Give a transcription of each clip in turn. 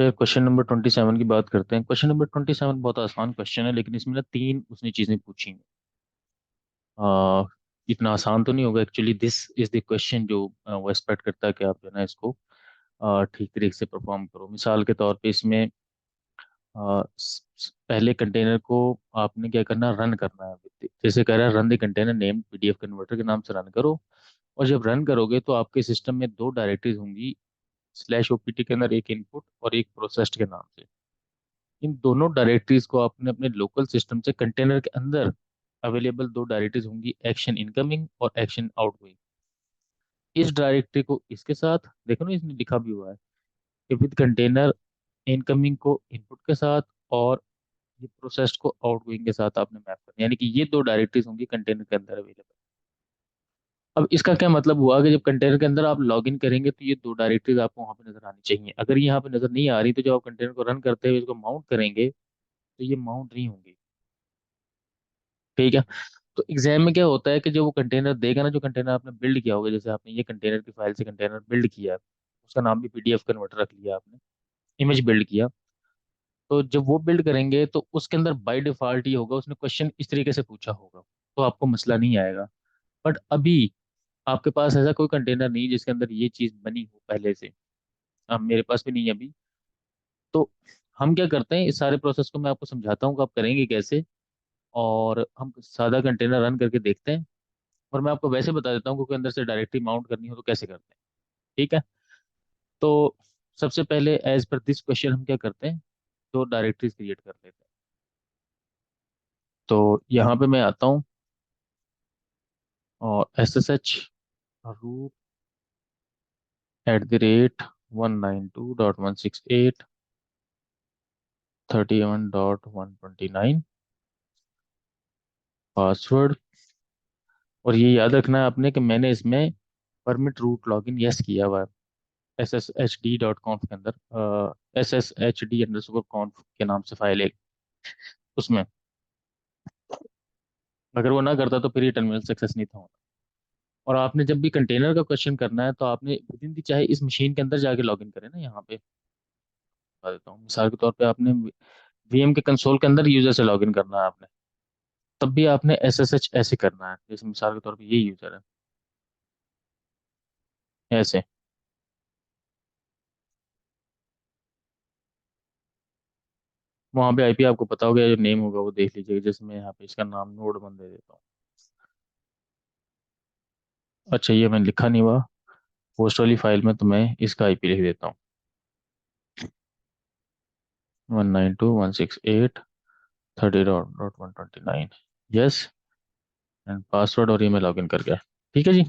तो question number 27 की बात करते हैं। क्वेश्चन नंबर 27 बहुत आसान क्वेश्चन है, लेकिन इसमें ना तीन उसने चीजें पूछी हैं। आ, इतना आसान तो नहीं होगा actually. This is the question जो वो एक्सपेक्ट करता है कि आप जो है ना इसको ठीक तरीके से परफॉर्म करो। मिसाल के तौर पे इसमें पहले कंटेनर को आपने क्या करना, रन करना है। जैसे कह रहा है run the container name PDF converter के नाम से रन करो। और जब रन करोगे तो आपके सिस्टम में दो डायरेक्टरीज होंगी, स्लैश ओपीटी के अंदर एक इनपुट और एक प्रोसेस्ड के नाम से। इन दोनों डायरेक्टरीज को आपने अपने लोकल सिस्टम से कंटेनर के अंदर अवेलेबल दो डायरेक्टरीज होंगी, एक्शन इनकमिंग और एक्शन आउटगोइंग। इस डायरेक्टरी को इसके साथ देखो ना, इसमें लिखा भी हुआ है कि विद कंटेनर इनकमिंग को इनपुट के साथ और ये प्रोसेस को आउटगोइंग के साथ आपने मैप करना, यानी कि ये दो डायरेक्टरीज होंगी कंटेनर के अंदर अवेलेबल। अब इसका क्या मतलब हुआ कि जब कंटेनर के अंदर आप लॉगिन करेंगे तो ये दो डायरेक्टरीज आपको वहां पे नजर आनी चाहिए। अगर ये यहाँ पे नजर नहीं आ रही तो जब आप कंटेनर को रन करते हुए इसको माउंट करेंगे तो ये माउंट नहीं होंगी। ठीक है। तो एग्जाम में क्या होता है कि जो वो कंटेनर देगा ना, जो कंटेनर आपने बिल्ड किया होगा, जैसे आपने ये कंटेनर की फाइल से कंटेनर बिल्ड किया, उसका नाम भी पीडीएफ कन्वर्टर रख लिया आपने, इमेज बिल्ड किया, तो जब वो बिल्ड करेंगे तो उसके अंदर बाय डिफॉल्ट ही होगा, उसने क्वेश्चन इस तरीके से पूछा होगा, तो आपको मसला नहीं आएगा। बट अभी आपके पास ऐसा कोई कंटेनर नहीं जिसके अंदर ये चीज़ बनी हो पहले से। अब मेरे पास भी नहीं है अभी। तो हम क्या करते हैं, इस सारे प्रोसेस को मैं आपको समझाता हूँ कि आप करेंगे कैसे। और हम सादा कंटेनर रन करके देखते हैं। और मैं आपको वैसे बता देता हूँ क्योंकि अंदर से डायरेक्टली माउंट करनी हो तो कैसे करते हैं। ठीक है। तो सबसे पहले एज पर दिस क्वेश्चन हम क्या करते हैं, दो डायरेक्टरीज क्रिएट कर लेते हैं। तो यहाँ पे मैं आता हूँ और S S H root @192.168.31.129 password. और ये याद रखना है आपने कि मैंने इसमें परमिट रूट लॉगिन यस किया हुआ है। SSHD.conf के अंदर SSHD_conf के नाम से फाइल है उसमें। अगर वो ना करता तो फिर ये टर्मिनल सक्सेस नहीं था होना। और आपने जब भी कंटेनर का क्वेश्चन करना है तो आपने विद इन दी चाहे इस मशीन के अंदर जाके लॉगिन करें ना, यहाँ पे बता देता हूँ। मिसाल के तौर पे आपने वीएम के कंसोल के अंदर यूजर से लॉगिन करना है आपने, तब भी आपने SSH ऐसे करना है। जैसे मिसाल के तौर पे ये यूजर है ऐसे, वहाँ पे आईपी आपको पता होगा, जो नेम होगा वो देख लीजिएगा। जैसे मैं यहाँ पे इसका नाम नोड वन दे देता हूँ। अच्छा, ये मैंने लिखा नहीं हुआ पोस्ट वाली फाइल में, तो मैं इसका आईपी लिख देता हूँ 192.168.30.129। यस। एंड पासवर्ड, और ये मैं लॉगिन कर गया। ठीक है जी।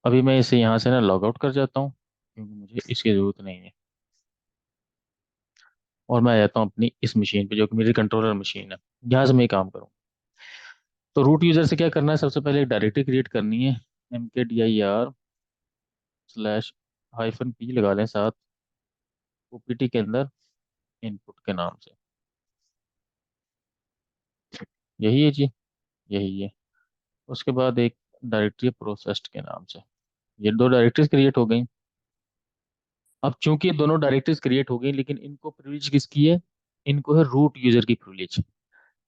अभी मैं इसे यहाँ से ना लॉग आउट कर जाता हूँ क्योंकि मुझे इसकी ज़रूरत नहीं है। और मैं आ जाता हूँ अपनी इस मशीन पे जो कि मेरी कंट्रोलर मशीन है, यहाँ से मैं ये काम करूँ। तो रूट यूज़र से क्या करना है, सबसे पहले एक डायरेक्टरी क्रिएट करनी है। MKDIR/-P लगा लें साथ, ओपीटी के अंदर इनपुट के नाम से। यही है जी, यही है। उसके बाद एक डायरेक्टरी प्रोसेस्ड के नाम से। ये दो डायरेक्टरीज क्रिएट हो गई। अब चूंकि ये दोनों डायरेक्टरीज क्रिएट हो गई, लेकिन इनको प्रिविलेज किसकी है, इनको है रूट यूजर की प्रिविलेज।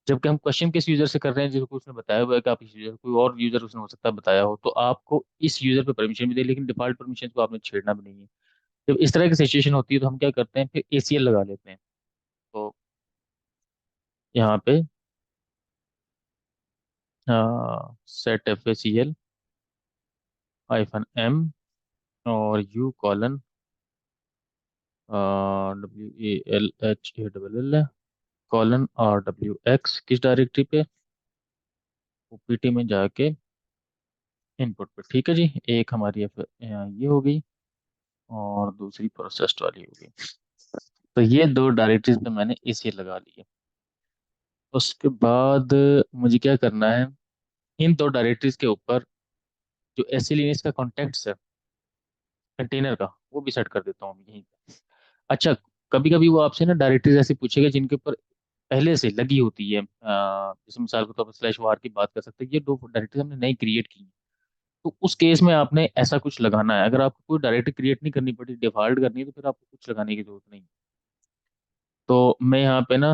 जबकि हम क्वेश्चन किस यूजर से कर रहे हैं, जिसको उसने बताया हुआ है कि आप इस यूजर, कोई और यूजर उसने हो सकता है बताया हो, तो आपको इस यूजर पे परमिशन भी दे, लेकिन डिफॉल्ट परमिशन को आपने छेड़ना भी नहीं है। जब इस तरह की सिचुएशन होती है तो हम क्या करते हैं, फिर ACL लगा लेते हैं। तो यहाँ पे सेट FACL-M और U:\WALHALL:\R_W_X किस डायरेक्टरी पे, ओपीटी में जाके इनपुट पे। ठीक है जी। एक हमारी ये हो गई और दूसरी प्रोसेस्ड वाली हो गई। तो ये दो डायरेक्टरीज पे मैंने ACL लगा ली है। उसके बाद मुझे क्या करना है, इन दो डायरेक्टरीज के ऊपर जो SCLinux का कॉन्टेक्ट है कंटेनर का, वो भी सेट कर देता हूँ यहीं पे। अच्छा, कभी कभी वो आपसे ना डायरेक्टरीज ऐसी पूछेगा जिनके ऊपर पहले से लगी होती है, जैसे मिसाल के तौर पर /var की बात कर सकते हैं। ये दो डायरेक्टरीज हमने नई क्रिएट की हैं। तो उस केस में आपने ऐसा कुछ लगाना है। अगर आपको कोई डायरेक्टरी क्रिएट नहीं करनी पड़ी, डिफॉल्ट करनी है, तो फिर आपको कुछ लगाने की जरूरत नहीं। तो मैं यहाँ पे ना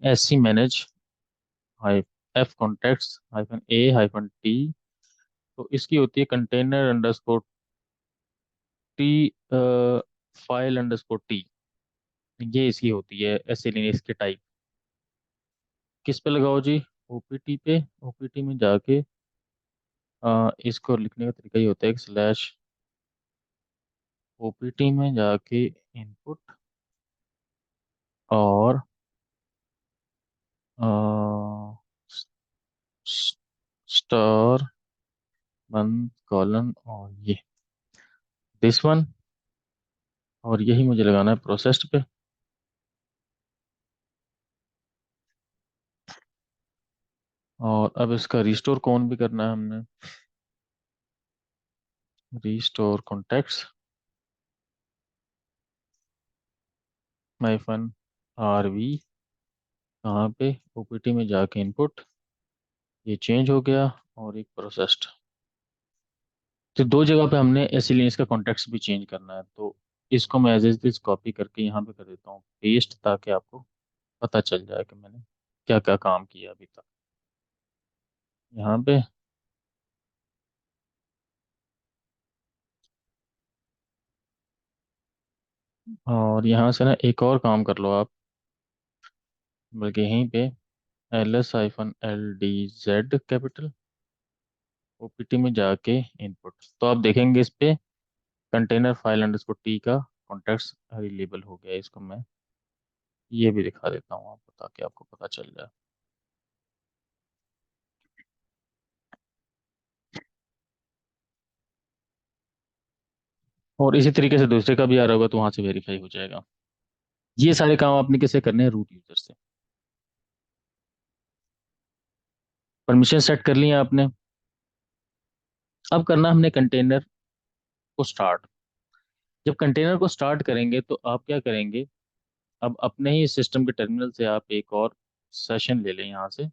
S C manage high F contexts hyphen A hyphen T, तो इसकी होती है container underscore T file underscore T. ये इसकी होती है एस लिनक्स के टाइप। किस पे लगाओ जी? ओपीटी पे। ओपीटी में जाके इसको लिखने का तरीका ये होता है कि स्लैश ओपीटी में जाके इनपुट और स्टार वन कॉलन और ये दिस वन, और यही मुझे लगाना है प्रोसेस्ड पे। और अब इसका रिस्टोर कौन भी करना है हमने। रिस्टोर कॉन्टेक्ट्स हाइफन आरवी, कहाँ पे? ओपीटी में जाके इनपुट, ये चेंज हो गया, और एक प्रोसेस्ड। तो दो जगह पे हमने इसीलिए इसका कॉन्टेक्स्ट भी चेंज करना है। तो इसको मैं एज इज कॉपी करके यहाँ पे कर देता हूँ पेस्ट, ताकि आपको पता चल जाए कि मैंने क्या क्या काम किया अभी तक। यहाँ पे और यहाँ से ना एक और काम कर लो आप, बल्कि यहीं पे L S hyphen L D Z capital OPT में जाके इनपुट। तो आप देखेंगे इस पे कंटेनर फाइल अंडरस्कोर टी का कॉन्टेक्स्ट अवेलेबल हो गया है। इसको मैं ये भी दिखा देता हूँ आपको, ताकि आपको पता चल जाए। और इसी तरीके से दूसरे का भी आ रहा होगा, तो वहां से वेरीफाई हो जाएगा। ये सारे काम आपने कैसे करने हैं? रूट यूजर से। परमिशन सेट कर लिया आपने। अब करना हमने कंटेनर को स्टार्ट। जब कंटेनर को स्टार्ट करेंगे तो आप क्या करेंगे? अब अपने ही सिस्टम के टर्मिनल से आप एक और सेशन ले लें यहाँ से,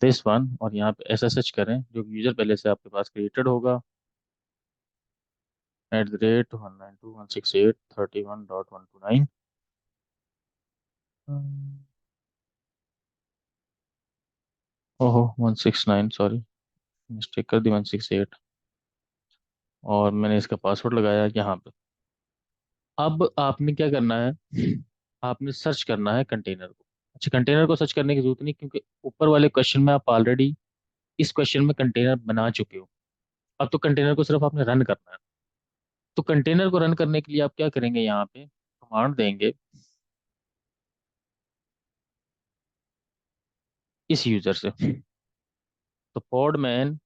दिस वन, और यहाँ पे एस एस एच करें जो यूजर पहले से आपके पास क्रिएटेड होगा, @192.168.31.129। ओहो 169, सॉरी, मिस्टेक कर दी, 168। और मैंने इसका पासवर्ड लगाया यहाँ पे। अब आपने क्या करना है? आपने सर्च करना है कंटेनर को। अच्छा, कंटेनर को सर्च करने की जरूरत नहीं, क्योंकि ऊपर वाले क्वेश्चन में आप ऑलरेडी इस क्वेश्चन में कंटेनर बना चुके हो। अब तो कंटेनर को सिर्फ आपने रन करना है। तो कंटेनर को रन करने के लिए आप क्या करेंगे? यहाँ पे कमांड देंगे इस यूजर से। तो पॉडमैन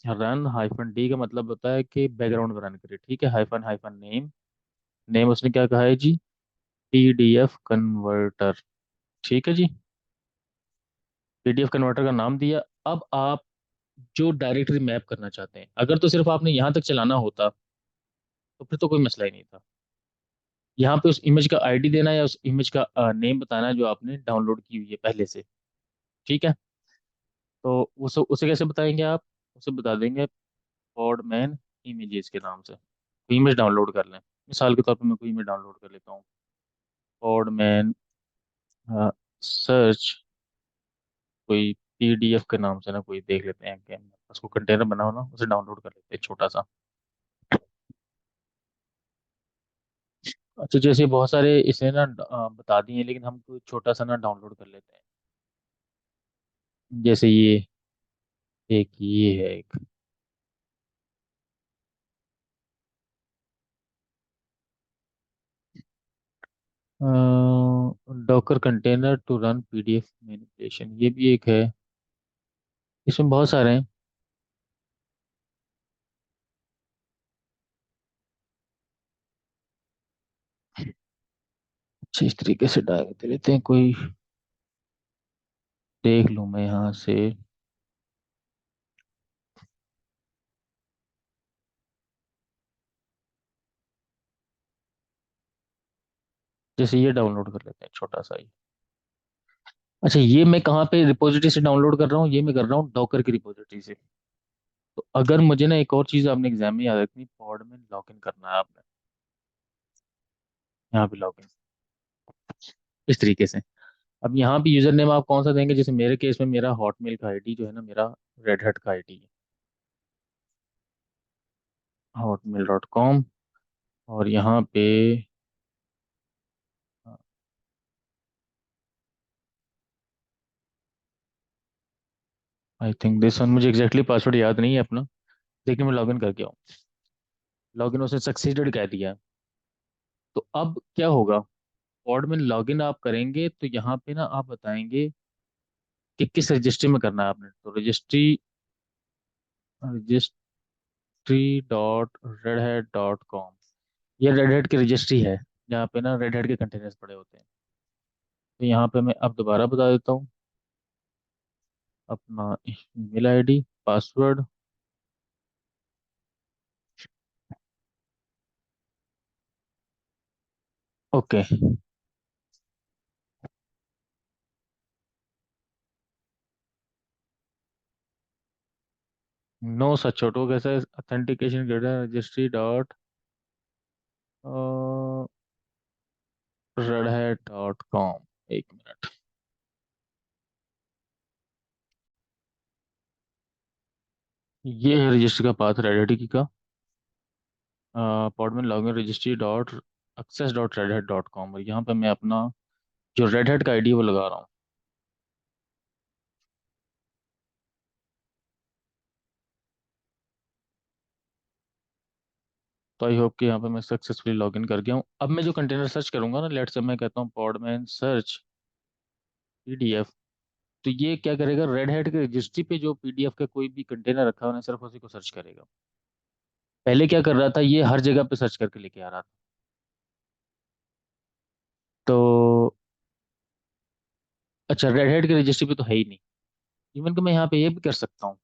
रन हाइफन डी का मतलब होता है कि बैकग्राउंड में रन करे, ठीक है। हाइफन हाइफन नेम, नेम उसने क्या कहा है जी? पीडीएफ कन्वर्टर, ठीक है जी। पीडीएफ कन्वर्टर का नाम दिया। अब आप जो डायरेक्टरी मैप करना चाहते हैं, अगर तो सिर्फ आपने यहाँ तक चलाना होता तो फिर तो कोई मसला ही नहीं था। यहाँ पे उस इमेज का आईडी देना है, या उस इमेज का नेम बताना है जो आपने डाउनलोड की हुई है पहले से, ठीक है। तो उसे उसे कैसे बताएंगे आप? उसे बता देंगे पॉडमैन इमेजेस के नाम से। इमेज डाउनलोड कर लें, मिसाल के तौर पर मैं कोई इमेज डाउनलोड कर लेता हूँ। पॉडमैन सर्च कोई पीडीएफ के नाम से ना, कोई देख लेते हैं कि उसको कंटेनर बनाओ ना, उसे डाउनलोड कर लेते हैं छोटा सा। अच्छा, जैसे बहुत सारे इसने ना बता दिए हैं, लेकिन हम कोई छोटा सा ना डाउनलोड कर लेते हैं। जैसे ये है एक Docker container to run PDF manipulation, ये भी एक है। इसमें बहुत सारे हैं। अच्छा, इस तरीके से डाल दे लेते हैं कोई, देख लूँ मैं यहाँ से। जैसे ये डाउनलोड कर लेते हैं छोटा सा ही। अच्छा, ये मैं कहाँ पे रिपोजिटरी से डाउनलोड कर रहा हूँ? ये मैं कर रहा हूँ डॉकर की रिपोजिटरी से। तो अगर मुझे ना एक और चीज़ आपने एग्जाम में याद रखनी, पॉड में लॉग इन करना है आपने। यहाँ पे लॉग इन इस तरीके से। अब यहाँ पे यूजर नेम आप कौन सा देंगे? जैसे मेरे केस में मेरा हॉटमेल का आईडी जो है ना, मेरा रेड हैट का आईडी है, hotmail.com। और यहाँ पे आई थिंक दिस वन, मुझे एग्जैक्टली पासवर्ड याद नहीं है अपना, लेकिन मैं लॉगिन करके आऊँ। लॉगिन उसने सक्सीडेड कह दिया है। तो अब क्या होगा? पॉड में लॉगिन आप करेंगे तो यहाँ पे ना आप बताएंगे कि किस रजिस्ट्री में करना है आपने। तो registry dot red hat dot com, ये रेड हैट की रजिस्ट्री है, जहाँ पे ना रेड हैट के कंटेनर्स पड़े होते हैं। तो यहाँ पे मैं अब दोबारा बता देता हूँ, अपना email ID, password. Okay. No such छोटो कैसा है? Authentication registry dot red hat dot com. एक मिनट। ये है रजिस्ट्री का पाथ रेड हैट का। Podman login registry dot access dot red hat dot com, और यहाँ पे मैं अपना जो रेड हैट का आईडी वो लगा रहा हूँ। तो आई होप कि यहाँ पे मैं सक्सेसफुली लॉगिन कर गया हूँ। अब मैं जो कंटेनर सर्च करूंगा ना, लेट्स से मैं कहता हूँ पॉडमैन सर्च पीडीएफ, तो ये क्या करेगा? रेड हैट के रजिस्ट्री पे जो पीडीएफ का कोई भी कंटेनर रखा है ना, सिर्फ उसी को सर्च करेगा। पहले क्या कर रहा था? ये हर जगह पे सर्च करके लेके आ रहा था। तो अच्छा, रेड हैट की रजिस्ट्री पे तो है ही नहीं। इवन कि मैं यहाँ पे ये भी कर सकता हूँ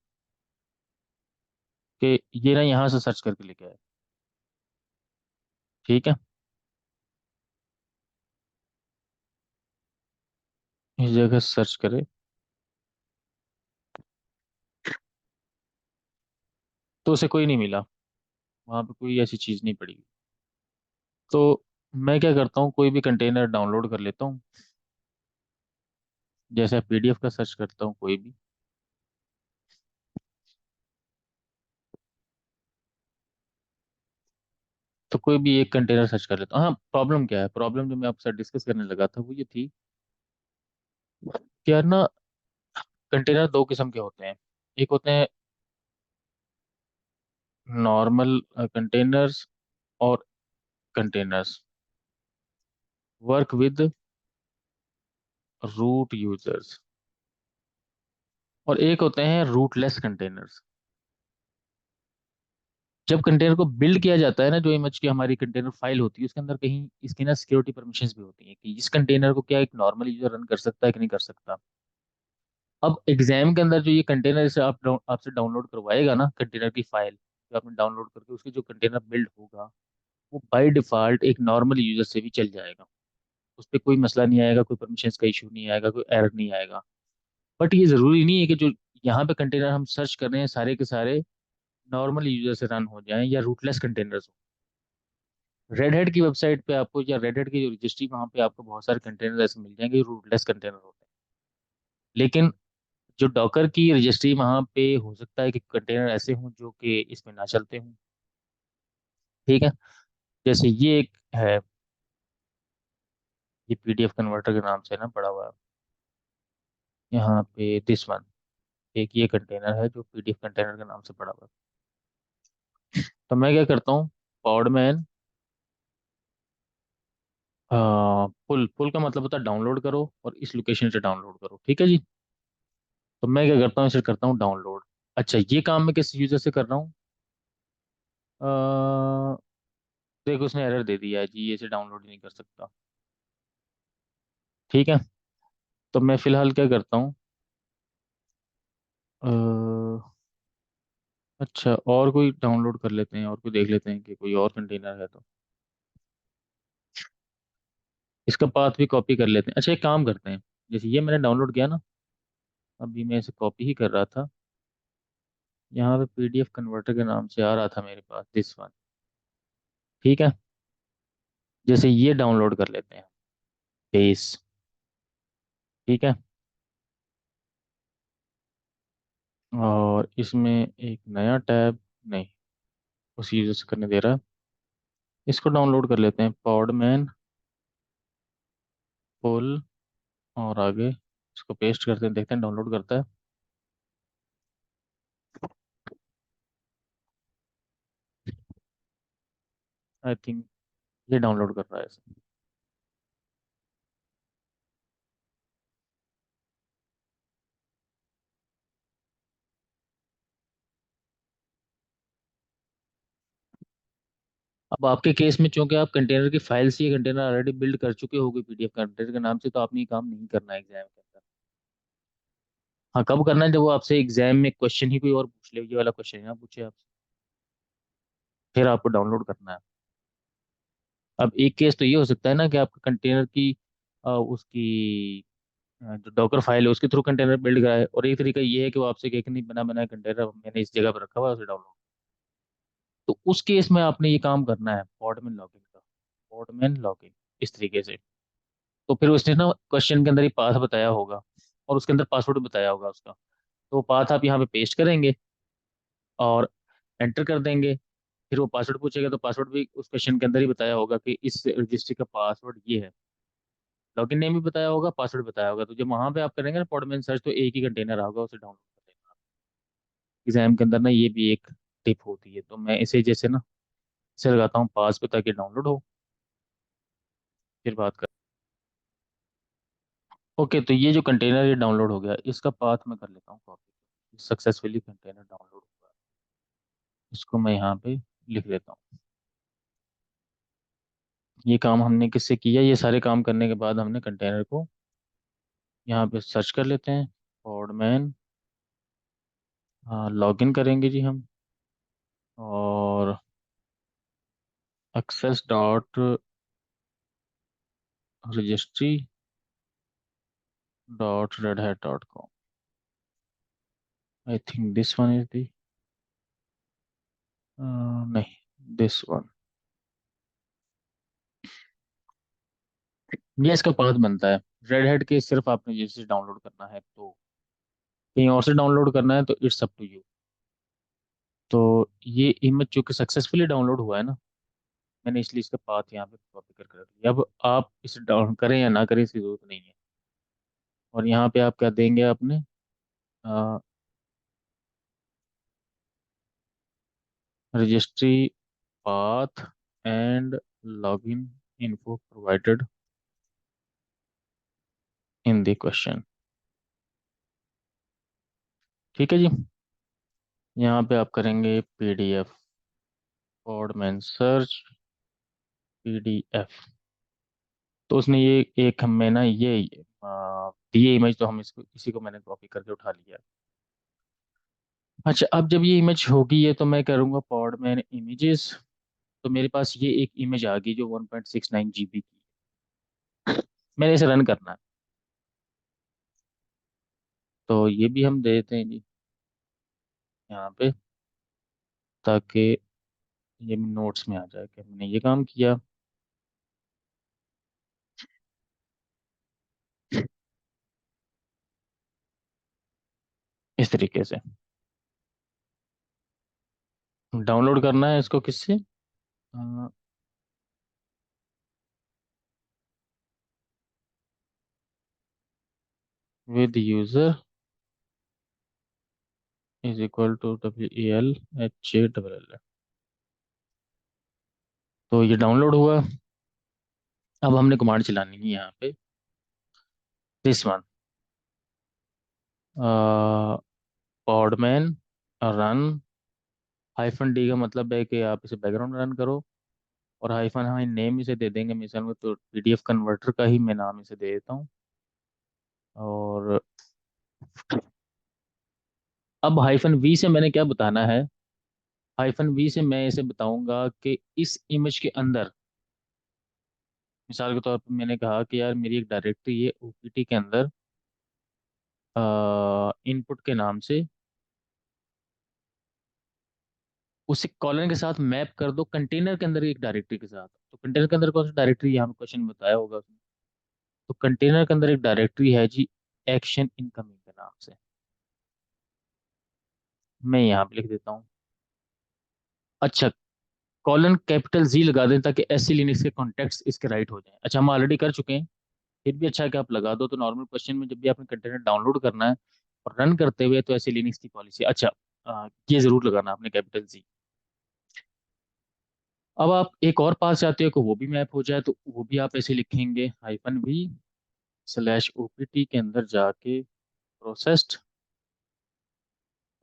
कि ये ना यहाँ से सर्च करके लेके आए। ठीक है, इस जगह सर्च करे तो उसे कोई नहीं मिला, वहाँ पे कोई ऐसी चीज़ नहीं पड़ी। तो मैं क्या करता हूँ, कोई भी कंटेनर डाउनलोड कर लेता हूँ, जैसे पीडीएफ का सर्च करता हूँ कोई भी। तो कोई भी एक कंटेनर सर्च कर लेता हूँ। हाँ, प्रॉब्लम क्या है? प्रॉब्लम जो मैं आपके साथ डिस्कस करने लगा था वो ये थी कि यार ना, कंटेनर दो किस्म के होते हैं। एक होते हैं नॉर्मल कंटेनर्स, और containers work with root users, और एक होते हैं रूटलेस कंटेनर्स। जब कंटेनर को बिल्ड किया जाता है ना, जो इमेज की हमारी कंटेनर फाइल होती है उसके अंदर कहीं इसकी ना सिक्योरिटी परमिशंस भी होती हैं कि इस कंटेनर को क्या एक नॉर्मल यूजर रन कर सकता है कि नहीं कर सकता। अब एग्जाम के अंदर जो ये कंटेनर से आपसे डाउनलोड करवाएगा ना कंटेनर की फाइल, जो आपने डाउनलोड करके उसके जो कंटेनर बिल्ड होगा, वो बाय डिफॉल्ट एक नॉर्मल यूजर से भी चल जाएगा। उस पर कोई मसला नहीं आएगा, कोई परमिशंस का इशू नहीं आएगा, कोई एरर नहीं आएगा। बट ये जरूरी नहीं है कि जो यहाँ पे कंटेनर हम सर्च कर रहे हैं सारे के सारे नॉर्मल यूजर से रन हो जाएं या रूटलेस कंटेनर्स हो। रेड हैट की वेबसाइट पे आपको, या रेड हैट की जो रजिस्ट्री, वहाँ पे आपको बहुत सारे कंटेनर ऐसे मिल जाएंगे रूटलेस कंटेनर होते हैं। लेकिन जो डॉकर की रजिस्ट्री, वहाँ पे हो सकता है कि कंटेनर ऐसे हों जो कि इसमें ना चलते हों। ठीक है, जैसे ये एक है, ये पीडीएफ कन्वर्टर के नाम से ना पड़ा हुआ है यहाँ पे, दिस वन। एक ये कंटेनर है जो पीडीएफ कंटेनर के नाम से पड़ा हुआ है। तो मैं क्या करता हूँ, पॉडमैन पुल, पुल का मतलब होता है डाउनलोड करो, और इस लोकेशन से डाउनलोड करो। ठीक है जी। तो मैं क्या करता हूँ, इसे करता हूँ डाउनलोड। अच्छा, ये काम मैं किस यूजर से कर रहा हूँ? देखो उसने एरर दे दिया है जी, ये इसे डाउनलोड ही नहीं कर सकता। ठीक है, तो मैं फिलहाल क्या करता हूँ, अ, अच्छा और कोई डाउनलोड कर लेते हैं, और कोई देख लेते हैं कि कोई और कंटेनर है तो इसका पाथ भी कॉपी कर लेते हैं। अच्छा, एक काम करते हैं, जैसे ये मैंने डाउनलोड किया ना, अभी मैं इसे कॉपी ही कर रहा था, यहाँ पे पीडीएफ कन्वर्टर के नाम से आ रहा था मेरे पास दिस वन। ठीक है, जैसे ये डाउनलोड कर लेते हैं, बेस। ठीक है, और इसमें एक नया टैब, नहीं, उसी यूजर से करने दे रहा है। इसको डाउनलोड कर लेते हैं, पॉडमैन फुल, और आगे इसको पेस्ट करते हैं, देखते हैं डाउनलोड करता है। आई थिंक ये डाउनलोड कर रहा है इसे। अब आपके केस में चूंकि आप कंटेनर की फाइल से ये कंटेनर ऑलरेडी बिल्ड कर चुके होगे पीडीएफ कंटेनर के नाम से, तो आपने ये काम नहीं करना है एग्जाम के अंदर। हाँ, कब करना है? जब वो आपसे एग्जाम में क्वेश्चन ही कोई और पूछ ले, ये वाला क्वेश्चन ना पूछे आपसे, फिर आपको डाउनलोड करना है। अब एक केस तो ये हो सकता है ना कि आपके कंटेनर की उसकी जो डॉकर फाइल है उसके थ्रू कंटेनर बिल्ड कराए, और एक तरीका ये है कि वो आपसे कहे कि नहीं, बना बनाया कंटेनर मैंने इस जगह पर रखा हुआ है, उसे डाउनलोड। तो उस केस में आपने ये काम करना है, पॉडमैन लॉगिन का, पॉडमैन लॉगिन, इस तरीके से। तो फिर उसने ना क्वेश्चन के अंदर ही पाथ बताया होगा, और उसके अंदर पासवर्ड बताया होगा उसका। तो पाथ आप यहाँ पे पेस्ट करेंगे और एंटर कर देंगे। फिर वो पासवर्ड पूछेगा, तो पासवर्ड भी उस क्वेश्चन के अंदर ही बताया होगा कि इस रजिस्ट्री का पासवर्ड ये है। लॉगिन नेम भी बताया होगा, पासवर्ड बताया होगा। तो जब वहां पे आप करेंगे ना पॉडमैन सर्च, तो एक ही कंटेनर होगा, उसे डाउनलोड कर लेना। एग्जाम के अंदर ना ये भी एक टिप होती है, तो मैं इसे जैसे ना, इसे लगाता हूँ पास पे ताकि डाउनलोड हो, फिर बात कर। ओके, तो ये जो कंटेनर ये डाउनलोड हो गया, इसका पाथ मैं कर लेता हूँ कॉपी। सक्सेसफुली कंटेनर डाउनलोड हुआ है, इसको मैं यहाँ पे लिख देता हूँ। ये काम हमने किससे किया? ये सारे काम करने के बाद हमने कंटेनर को यहाँ पे सर्च कर लेते हैं, पॉडमैन, लॉगिन करेंगे जी हम, और access dot registry dot red hat dot com. I think this one is the, नहीं, दिस वन। ये इसका पाथ बनता है। रेड हैट के सिर्फ आपने जैसे डाउनलोड करना है, तो कहीं और से डाउनलोड करना है तो इट्स अप टू यू। तो ये इमेज जो कि सक्सेसफुली डाउनलोड हुआ है ना, मैंने इसलिए इसका पाथ यहाँ पे कॉपी करके रख लिया। अब आप इसे डाउन करें या ना करें, इसकी जरूरत नहीं है। और यहाँ पे आप क्या देंगे आपने, registry path and login info provided in the question. ठीक है जी, यहाँ पे आप करेंगे पीडीएफ, पॉडमैन सर्च पीडीएफ। तो उसने ये एक हमें ना ये दिए इमेज, तो हम इसको, इसी को मैंने कॉपी करके उठा लिया। अच्छा, अब जब ये इमेज होगी, ये तो मैं करूँगा पॉडमैन इमेजेस। तो मेरे पास ये एक इमेज आ गई जो 1.69 GB की है। मैंने इसे रन करना है, तो ये भी हम दे देते हैं जी यहाँ पे, ताकि ये नोट्स में आ जाए कि हमने ये काम किया। इस तरीके से डाउनलोड करना है इसको किससे, with user is equal to WELHALL। तो ये डाउनलोड हुआ। अब हमने कमांड चलानी है यहाँ पे, दिस वन, पॉडमैन रन। -D का मतलब है कि आप इसे बैकग्राउंड रन करो, और हाइफन हम नेम इसे दे देंगे मिसाल में, तो पीडीएफ कन्वर्टर का ही मैं नाम इसे दे देता हूँ। और अब -V से मैंने क्या बताना है, -V से मैं इसे बताऊंगा कि इस इमेज के अंदर, मिसाल के तौर पर मैंने कहा कि यार मेरी एक डायरेक्टरी है ओपीटी के अंदर, इनपुट के नाम से उसे कॉलन के साथ मैप कर दो कंटेनर के अंदर एक डायरेक्टरी के साथ। तो कंटेनर के अंदर कौन सी डायरेक्टरी, यहाँ पे क्वेश्चन में बताया होगा उसने। तो कंटेनर के अंदर एक डायरेक्टरी है जी, एक्शन इनकमिंग के नाम से। मैं यहाँ पे लिख देता हूँ। अच्छा, कॉलन कैपिटल जी लगा दें ताकि एस सी लिनक्स के कॉन्टेक्ट इसके राइट हो जाए। अच्छा, हम ऑलरेडी कर चुके हैं, फिर भी अच्छा है कि आप लगा दो। तो नॉर्मल क्वेश्चन में जब भी आपने कंटेनर डाउनलोड करना है और रन करते हुए, तो ऐसे लिनक्स की पॉलिसी, अच्छा, ये जरूर लगाना आपने कैपिटल जी। अब आप एक और पास चाहते हो कि वो भी मैप हो जाए, तो वो भी आप ऐसे लिखेंगे -v /opt के अंदर जाके प्रोसेस्ड,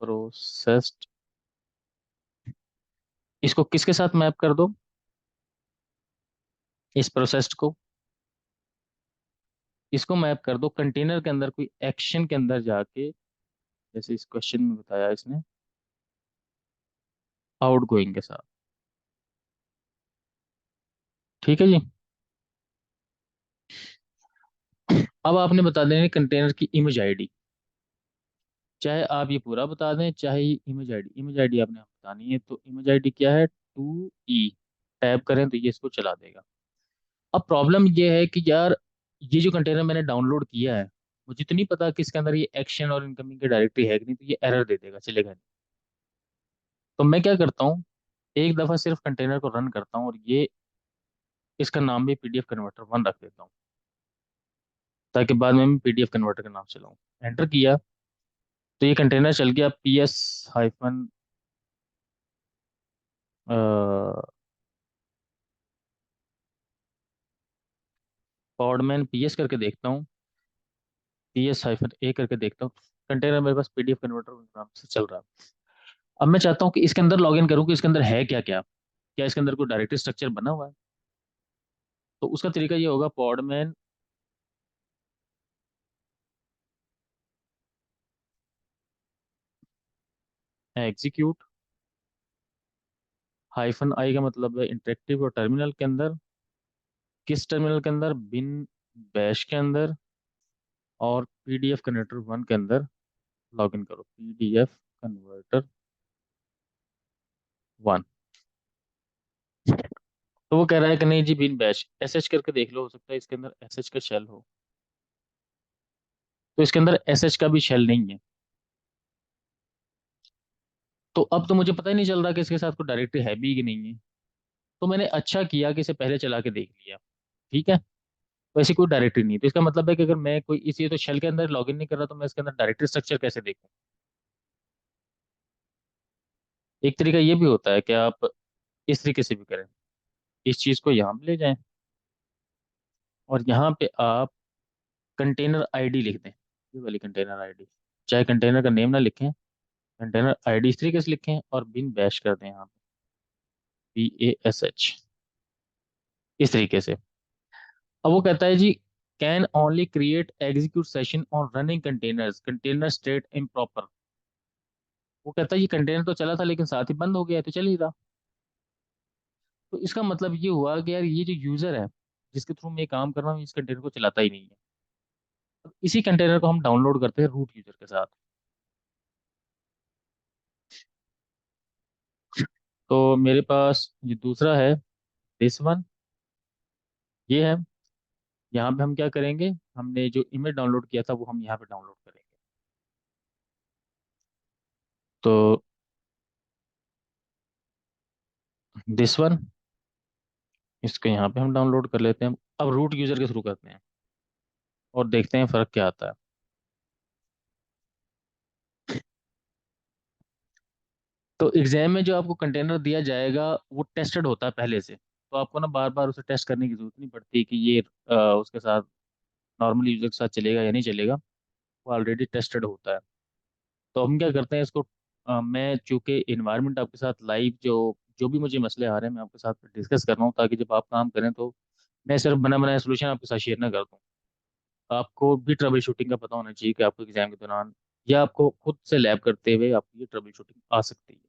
प्रोसेस्ड, इसको किसके साथ मैप कर दो, इस प्रोसेस्ड को, इसको मैप कर दो कंटेनर के अंदर कोई एक्शन के अंदर जाके, जैसे इस क्वेश्चन में बताया इसने, आउट गोइंग के साथ। ठीक है जी। अब आपने बता देनी कंटेनर की इमेज आईडी, चाहे आप ये पूरा बता दें, चाहे ये इमेज आईडी, इमेज आईडी आपने बतानी है। तो इमेज आईडी क्या है, 2E, टैप करें तो ये इसको चला देगा। अब प्रॉब्लम ये है कि यार, ये जो कंटेनर मैंने डाउनलोड किया है, मुझे तो नहीं पता कि इसके अंदर ये एक्शन और इनकमिंग की डायरेक्टरी है कि नहीं, तो ये एरर दे देगा, चलेगा नहीं। तो मैं क्या करता हूँ, एक दफा सिर्फ कंटेनर को रन करता हूँ और ये इसका नाम भी पीडीएफ कन्वर्टर 1 रख देता हूँ, ताकि बाद में मैं पीडीएफ कन्वर्टर का नाम चलाऊँ। एंटर किया तो ये कंटेनर चल गया, PS हाइफन पॉडमैन PS करके देखता हूँ, PS-A करके देखता हूँ। कंटेनर मेरे पास पीडीएफ कन्वर्टर नाम से चल रहा है। अब मैं चाहता हूँ कि इसके अंदर लॉगिन करूँ कि इसके अंदर है क्या क्या, क्या इसके अंदर कोई डायरेक्टरी स्ट्रक्चर बना हुआ है। तो उसका तरीका ये होगा, पॉडमैन एग्जीक्यूट -I का मतलब है इंटरेक्टिव, और टर्मिनल के अंदर, किस टर्मिनल के अंदर, बिन बैश के अंदर, और पीडीएफ कन्वर्टर 1 के अंदर लॉगिन करो, पीडीएफ कन्वर्टर 1। तो वो कह रहा है कि नहीं जी, बिन बैश, एसएच करके देख लो, हो सकता है इसके अंदर एसएच का शेल हो। तो इसके अंदर एसएच का भी शेल नहीं है। तो अब तो मुझे पता ही नहीं चल रहा कि इसके साथ कोई डायरेक्टरी है भी कि नहीं है। तो मैंने अच्छा किया कि इसे पहले चला के देख लिया। ठीक है, तो ऐसी कोई डायरेक्टरी नहीं है। तो इसका मतलब है कि अगर मैं कोई इसी तो शेल के अंदर लॉगिन नहीं कर रहा, तो मैं इसके अंदर डायरेक्टरी स्ट्रक्चर कैसे देखूं। एक तरीका ये भी होता है कि आप इस तरीके से भी करें, इस चीज को यहाँ पे ले जाएं और यहाँ पे आप कंटेनर आईडी लिख दें, ये वाली कंटेनर आईडी। चाहे कंटेनर का नेम ना लिखें, कंटेनर आईडी इस तरीके से लिखें और बिन बैश कर दें यहाँ पे, BASH, इस तरीके से। अब वो कहता है जी, can only create execute session on running containers, container state improper. वो कहता है ये कंटेनर तो चला था लेकिन साथ ही बंद हो गया है, तो चल ही रहा। तो इसका मतलब ये हुआ कि यार, ये जो यूजर है जिसके थ्रू मैं ये काम कर रहा हूँ, इस कंटेनर को चलाता ही नहीं है। अब इसी कंटेनर को हम डाउनलोड करते हैं रूट यूजर के साथ। तो मेरे पास ये दूसरा है, दिस वन, ये है। यहाँ पे हम क्या करेंगे, हमने जो इमेज डाउनलोड किया था वो हम यहाँ पे डाउनलोड करेंगे। तो दिस वन, इसको यहाँ पे हम डाउनलोड कर लेते हैं। अब रूट यूजर के थ्रू करते हैं और देखते हैं फर्क क्या आता है। तो एग्जाम में जो आपको कंटेनर दिया जाएगा वो टेस्टेड होता है पहले से, तो आपको ना बार बार उसे टेस्ट करने की जरूरत नहीं पड़ती कि ये उसके साथ, नॉर्मल यूजर के साथ चलेगा या नहीं चलेगा। वो ऑलरेडी टेस्टेड होता है। तो हम क्या करते हैं इसको, मैं चूंकि इन्वायरमेंट आपके साथ लाइव, जो जो भी मुझे मसले आ रहे हैं मैं आपके साथ डिस्कस कर रहा हूँ, ताकि जब आप काम करें तो मैं सिर्फ बना बनाया सोल्यूशन आपके साथ शेयर ना कर दूँ। आपको भी ट्रबल शूटिंग का पता होना चाहिए कि आपको एग्जाम के दौरान या आपको खुद से लैब करते हुए आपको ये ट्रबल शूटिंग आ सकती है।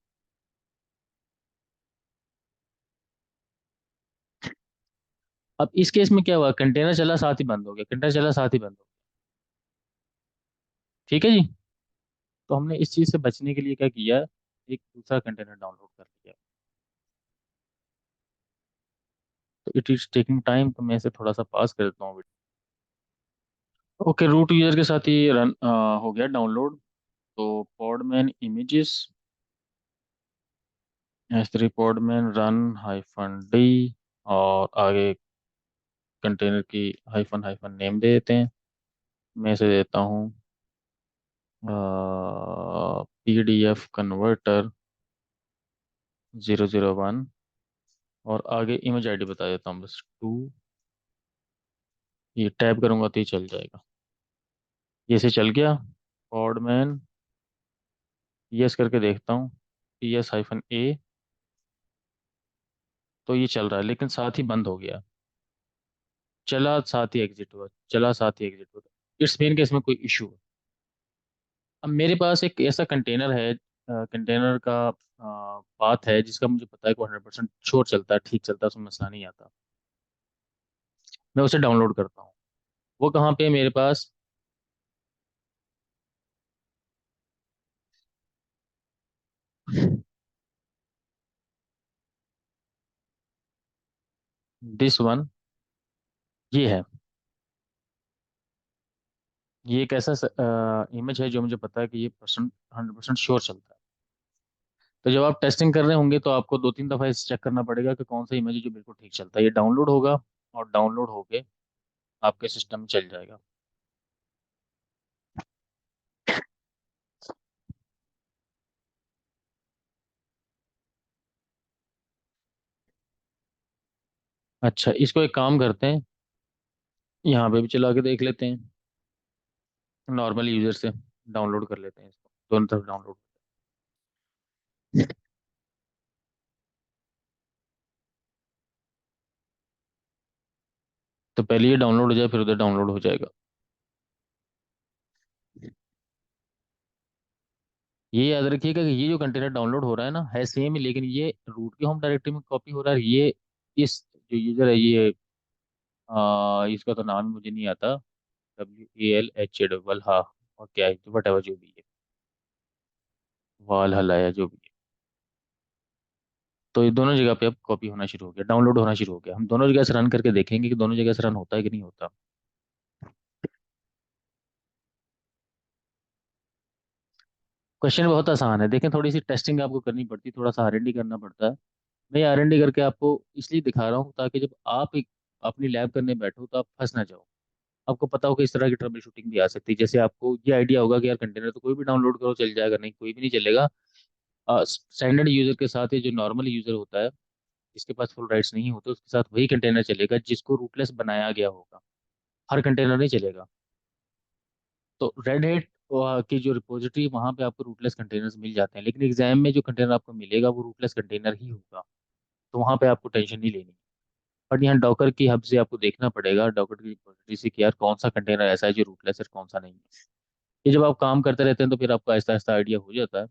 अब इस केस में क्या हुआ, कंटेनर चला साथ ही बंद हो गया, कंटेनर चला साथ ही बंद हो ठीक है जी। तो हमने इस चीज़ से बचने के लिए क्या किया, एक दूसरा कंटेनर डाउनलोड कर लिया। तो इट इज टेकिंग टाइम, तो मैं इसे थोड़ा सा पास कर देता हूँ। ओके, रूट यूजर के साथ ही रन हो गया डाउनलोड। तो Podman images, S3 Podman run hyphen D, और आगे कंटेनर की हाइफन हाइफन नेम दे देते हैं। मैं इसे देता हूँ PDF कन्वर्टर 001, और आगे इमेज आईडी बता देता हूँ बस 2। ये टैप करूँगा तो ये चल जाएगा। ये से चल गया। पॉडमैन यस करके देखता हूँ, PS-A, तो ये चल रहा है लेकिन साथ ही बंद हो गया। चला साथ ही एग्जिट हुआ, चला साथ ही एग्जिट हुआ। इट्स मीन कि इसमें कोई इशू है। अब मेरे पास एक ऐसा कंटेनर है, कंटेनर का पाथ है जिसका मुझे पता है कि 100% श्योर चलता है, ठीक चलता है, उसमें मसला नहीं आता। मैं उसे डाउनलोड करता हूँ। वो कहाँ पे है मेरे पास? दिस वन, ये है। ये एक ऐसा इमेज है जो मुझे पता है कि ये 100% श्योर चलता है। तो जब आप टेस्टिंग कर रहे होंगे तो आपको 2-3 दफ़ा इसे चेक करना पड़ेगा कि कौन सा इमेज है जो बिल्कुल ठीक चलता है। ये डाउनलोड होगा और डाउनलोड होके आपके सिस्टम में चल जाएगा। अच्छा, इसको एक काम करते हैं, यहाँ पे भी चला के देख लेते हैं, नॉर्मल यूजर से डाउनलोड कर लेते हैं इसको, दोनों तरफ डाउनलोड। तो पहले ये डाउनलोड हो जाए फिर उधर डाउनलोड हो जाएगा। ये याद रखिएगा कि ये जो कंटेनर डाउनलोड हो रहा है ना, है सेम ही, लेकिन ये रूट की होम डायरेक्टरी में कॉपी हो रहा है। ये इस जो यूजर है ये, इसका तो नाम मुझे नहीं आता, WALH हाँ, और क्या है वट एवर जो भी है, वाल हलाया जो भी है। तो ये दोनों जगह पे अब कॉपी होना शुरू हो गया, डाउनलोड होना शुरू हो गया। हम दोनों जगह से रन करके देखेंगे कि दोनों जगह से रन होता है कि नहीं होता। क्वेश्चन बहुत आसान है, देखें, थोड़ी सी टेस्टिंग आपको करनी पड़ती है, थोड़ा सा R&D करना पड़ता है। मैं R&D करके आपको इसलिए दिखा रहा हूँ ताकि जब आप एक अपनी लैब करने बैठो तो आप फंस ना जाओ। आपको पता हो कि इस तरह की ट्रबल शूटिंग भी आ सकती है। जैसे आपको ये आइडिया होगा कि यार कंटेनर तो कोई भी डाउनलोड करो चल जाएगा, नहीं कोई भी नहीं चलेगा। स्टैंडर्ड यूजर के साथ, ये जो नॉर्मल यूजर होता है जिसके पास फुल राइट्स नहीं होते, उसके साथ वही कंटेनर चलेगा जिसको रूटलेस बनाया गया होगा। हर कंटेनर नहीं चलेगा। तो रेड हेट की जो रिपोजिटरी, वहाँ पे आपको रूटलेस कंटेनर्स मिल जाते हैं, लेकिन एग्जाम में जो कंटेनर आपको मिलेगा वो रूटलेस कंटेनर ही होगा। तो वहाँ पे आपको टेंशन नहीं लेनी। बट यहाँ डॉकर की हब से आपको देखना पड़ेगा, डॉकर की रिपोजिटरी से, कि यार कौन सा कंटेनर ऐसा है जो रूटलेस है, कौन सा नहीं है। ये जब आप काम करते रहते हैं तो फिर आपको आहिस्ता आहिस्ता आइडिया हो जाता है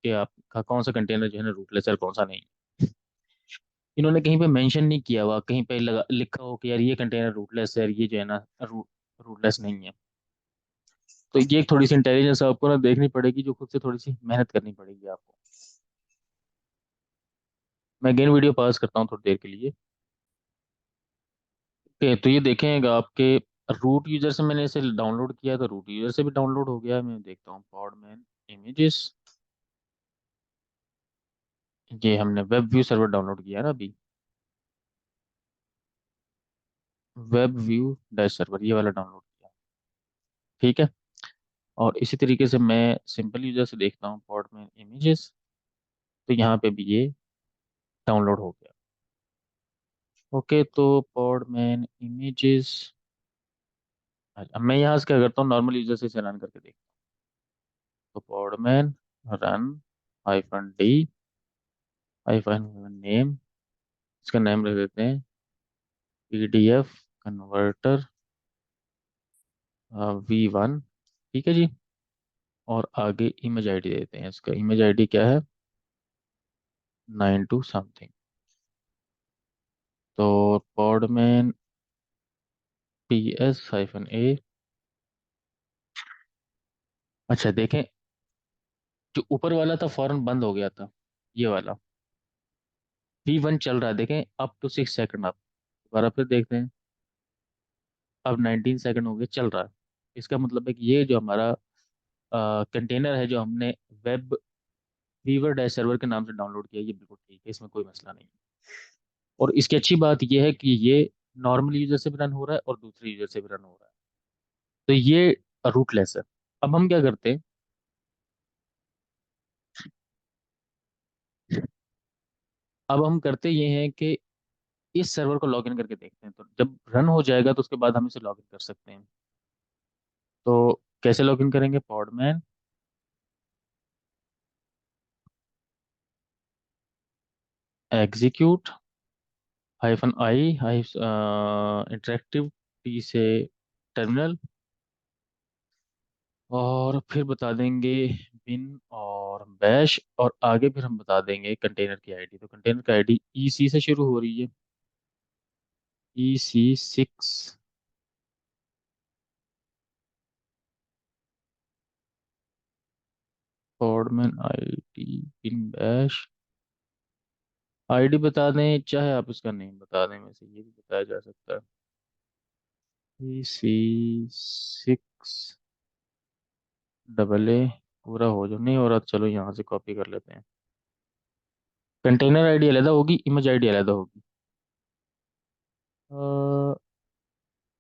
कि आपका कौन सा कंटेनर जो है ना रूटलेस है और कौन सा नहीं। इन्होंने कहीं पे मेंशन नहीं किया हुआ, कहीं पे लगा लिखा हो कि यार ये कंटेनर रूटलेस है और ये जो है ना रूटलेस नहीं है। तो ये एक थोड़ी सी इंटेलिजेंस आपको ना देखनी पड़ेगी, जो खुद से थोड़ी सी मेहनत करनी पड़ेगी आपको। मैं अगेन वीडियो पॉज करता हूँ थोड़ी देर के लिए। ओके, तो ये देखेंगे आपके रूट यूजर से मैंने इसे डाउनलोड किया, तो रूट यूजर से भी डाउनलोड हो गया। मैं देखता हूँ पॉडमैन इमेजेस, ये हमने वेब व्यू सर्वर डाउनलोड किया है ना अभी, वेब व्यू डैश सर्वर ये वाला डाउनलोड किया। ठीक है। और इसी तरीके से मैं सिंपल यूजर से देखता हूँ पॉडमैन इमेजेस, तो यहाँ पे भी ये डाउनलोड हो गया। ओके, तो पॉडमैन इमेजेस, अब मैं यहाँ से क्या करता हूँ, नॉर्मल यूजर से इसे रन करके देखता हूँ। तो पॉडमैन रन -D हाइफन नेम, इसका नाम रख देते हैं PDF कन्वर्टर V1। ठीक है जी। और आगे इमेज आईडी देते हैं, इसका इमेज आईडी क्या है, 92 समथिंग। तो पॉडमैन PS-A अच्छा देखें, जो ऊपर वाला था फौरन बंद हो गया था, ये वाला V1 चल रहा है, देखें अप टू 6 सेकंड अप। दोबारा फिर देखते हैं, अब 19 सेकंड हो गए, चल रहा है। इसका मतलब है कि ये जो हमारा कंटेनर है, जो हमने वेब वीवर डैश सर्वर के नाम से डाउनलोड किया, ये बिल्कुल ठीक है, इसमें कोई मसला नहीं है। और इसकी अच्छी बात ये है कि ये नॉर्मल यूजर से भी रन हो रहा है और दूसरे यूजर से भी रन हो रहा है, तो ये रूटलेस है। अब हम क्या करते हैं, अब हम करते ये हैं कि इस सर्वर को लॉगिन करके देखते हैं, तो जब रन हो जाएगा तो उसके बाद हम इसे लॉगिन कर सकते हैं। तो कैसे लॉगिन करेंगे, पॉडमैन एग्जीक्यूट -i इंटरेक्टिव टी से टर्मिनल, और फिर बता देंगे बिन और बैश, और आगे फिर हम बता देंगे कंटेनर की आईडी। तो कंटेनर की आईडी EC से शुरू हो रही है, EC6। Podman ID bin bash, ID बता दें, चाहे आप इसका नेम बता दें, वैसे ये भी बताया जा सकता है। EC6 डबल ए, पूरा हो जो नहीं हो रहा, चलो यहाँ से कॉपी कर लेते हैं। कंटेनर आईडी अलग होगी, इमेज आईडी अलग होगी। अ,